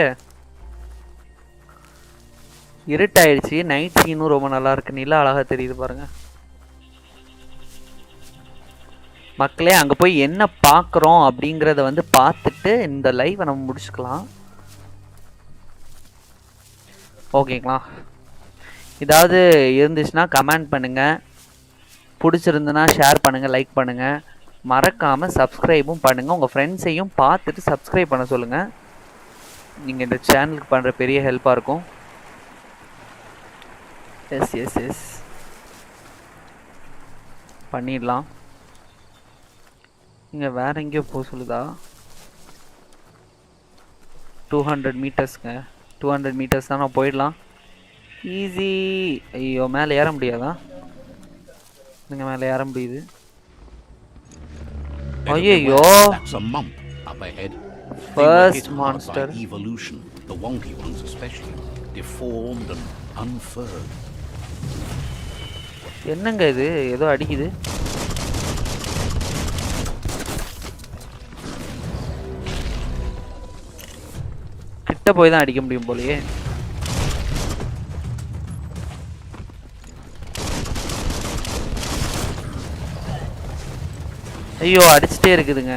இருட்டாயிடுச்சு. நைட் சீனும் ரொம்ப நல்லா இருக்கு. நிலா அழகா தெரியுது பாருங்க மக்களே. அங்கே போய் என்ன பார்க்குறோம் அப்படிங்கிறத வந்து பார்த்துட்டு இந்த லைவை நம்ம முடிச்சுக்கலாம். ஓகேங்களா? ஏதாவது இருந்துச்சுன்னா கமெண்ட் பண்ணுங்கள். பிடிச்சிருந்துன்னா ஷேர் பண்ணுங்கள், லைக் பண்ணுங்கள். மறக்காமல் சப்ஸ்கிரைபும் பண்ணுங்கள். உங்கள் ஃப்ரெண்ட்ஸையும் பார்த்துட்டு சப்ஸ்கிரைப் பண்ண சொல்லுங்கள். நீங்கள் இந்த சேனலுக்கு பண்ணுற பெரிய ஹெல்ப்பாக இருக்கும். எஸ் எஸ் எஸ் பண்ணிடலாம். நீங்கள் வேறு எங்கேயோ போக சொல்லுதா? 200 மீட்டர்ஸ்ங்க. 200 மீட்டர்ஸ் தான். நான் போயிடலாம் ஈஸி. ஐயோ மேலே ஏற முடியாதா? நீங்கள் மேலே ஏற முடியுது. ஐயோ first monster. Evolution, the wonky ones especially, deformed and unfurred. என்னங்க இது? ஏதோ அடிக்குது. கிட்ட போய் தான் அடிக்க முடியும் போலயே. ஐயோ அடிச்சுட்டே இருக்குதுங்க.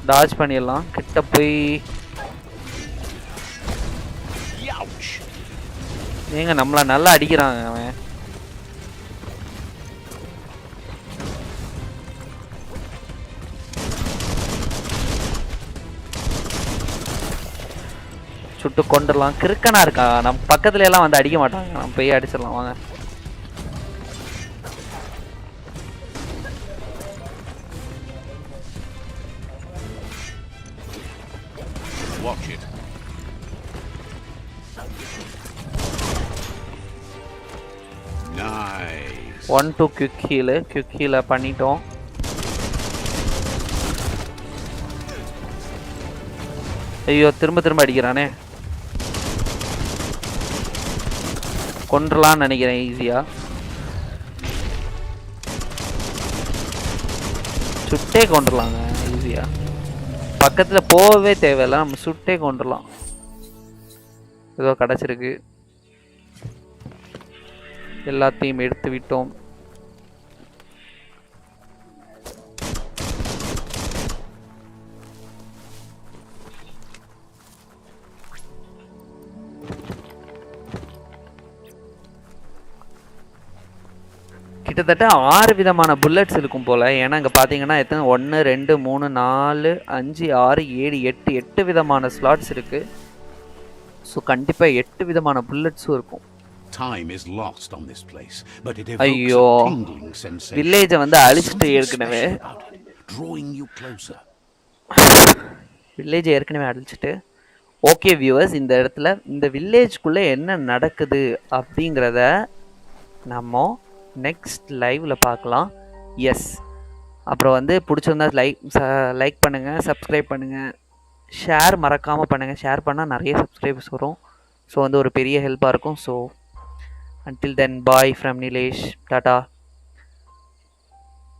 டாஜ் பண்ணிடலாம். கிட்ட போய் ஏங்க நம்மள நல்லா அடிக்கிறாங்க அவன். சுட்டு கொண்டுடலாம். கிறுக்கனா இருக்கா. நம்ம பக்கத்துல எல்லாம் வந்து அடிக்க மாட்டாங்க. நம்ம போய் அடிச்சிடலாம் வாங்க. Watch it. Nice. 1-2 quick heal. Quick ஹீல பண்ணிட்டோம். ஐயோ திரும்ப திரும்ப அடிக்கிறானே. கொன்றலான்னு நினைக்கிறேன் ஈஸியா. சுட்டே கொண்டுடலாங்க ஈஸியா. பக்கத்துல போகவே தேவையில்ல. நம்ம சுட்டே கொண்டுடலாம். ஏதோ கிடைச்சிருக்கு. எல்லாத்தையும் எடுத்து விட்டோம். கிட்டத்தட்ட 6 விதமான புல்லட்ஸ் இருக்கும் போல். ஏன்னா இங்கே பார்த்தீங்கன்னா எத்தனை 1 2 3 4 5 6 7 8 8 விதமான ஸ்லாட்ஸ் இருக்குது. ஸோ கண்டிப்பாக 8 விதமான புல்லட்ஸும் இருக்கும். ஐயோ வில்லேஜை வந்து அழிச்சிட்டு ஏற்கனவே. வில்லேஜை ஏற்கனவே அழிச்சிட்டு. ஓகே வியூவர்ஸ், இந்த இடத்துல இந்த வில்லேஜ்குள்ளே என்ன நடக்குது அப்படிங்கிறத நம்ம நெக்ஸ்ட் லைவில் பார்க்கலாம். எஸ், அப்புறம் வந்து பிடிச்சிருந்தா லைக் பண்ணுங்கள், சப்ஸ்கிரைப் பண்ணுங்கள், ஷேர் மறக்காமல் பண்ணுங்கள். ஷேர் பண்ணால் நிறைய சப்ஸ்கிரைபர்ஸ் வரும். ஸோ வந்து ஒரு பெரிய ஹெல்ப்பாக இருக்கும். So until then, bye from Nilesh. Tata.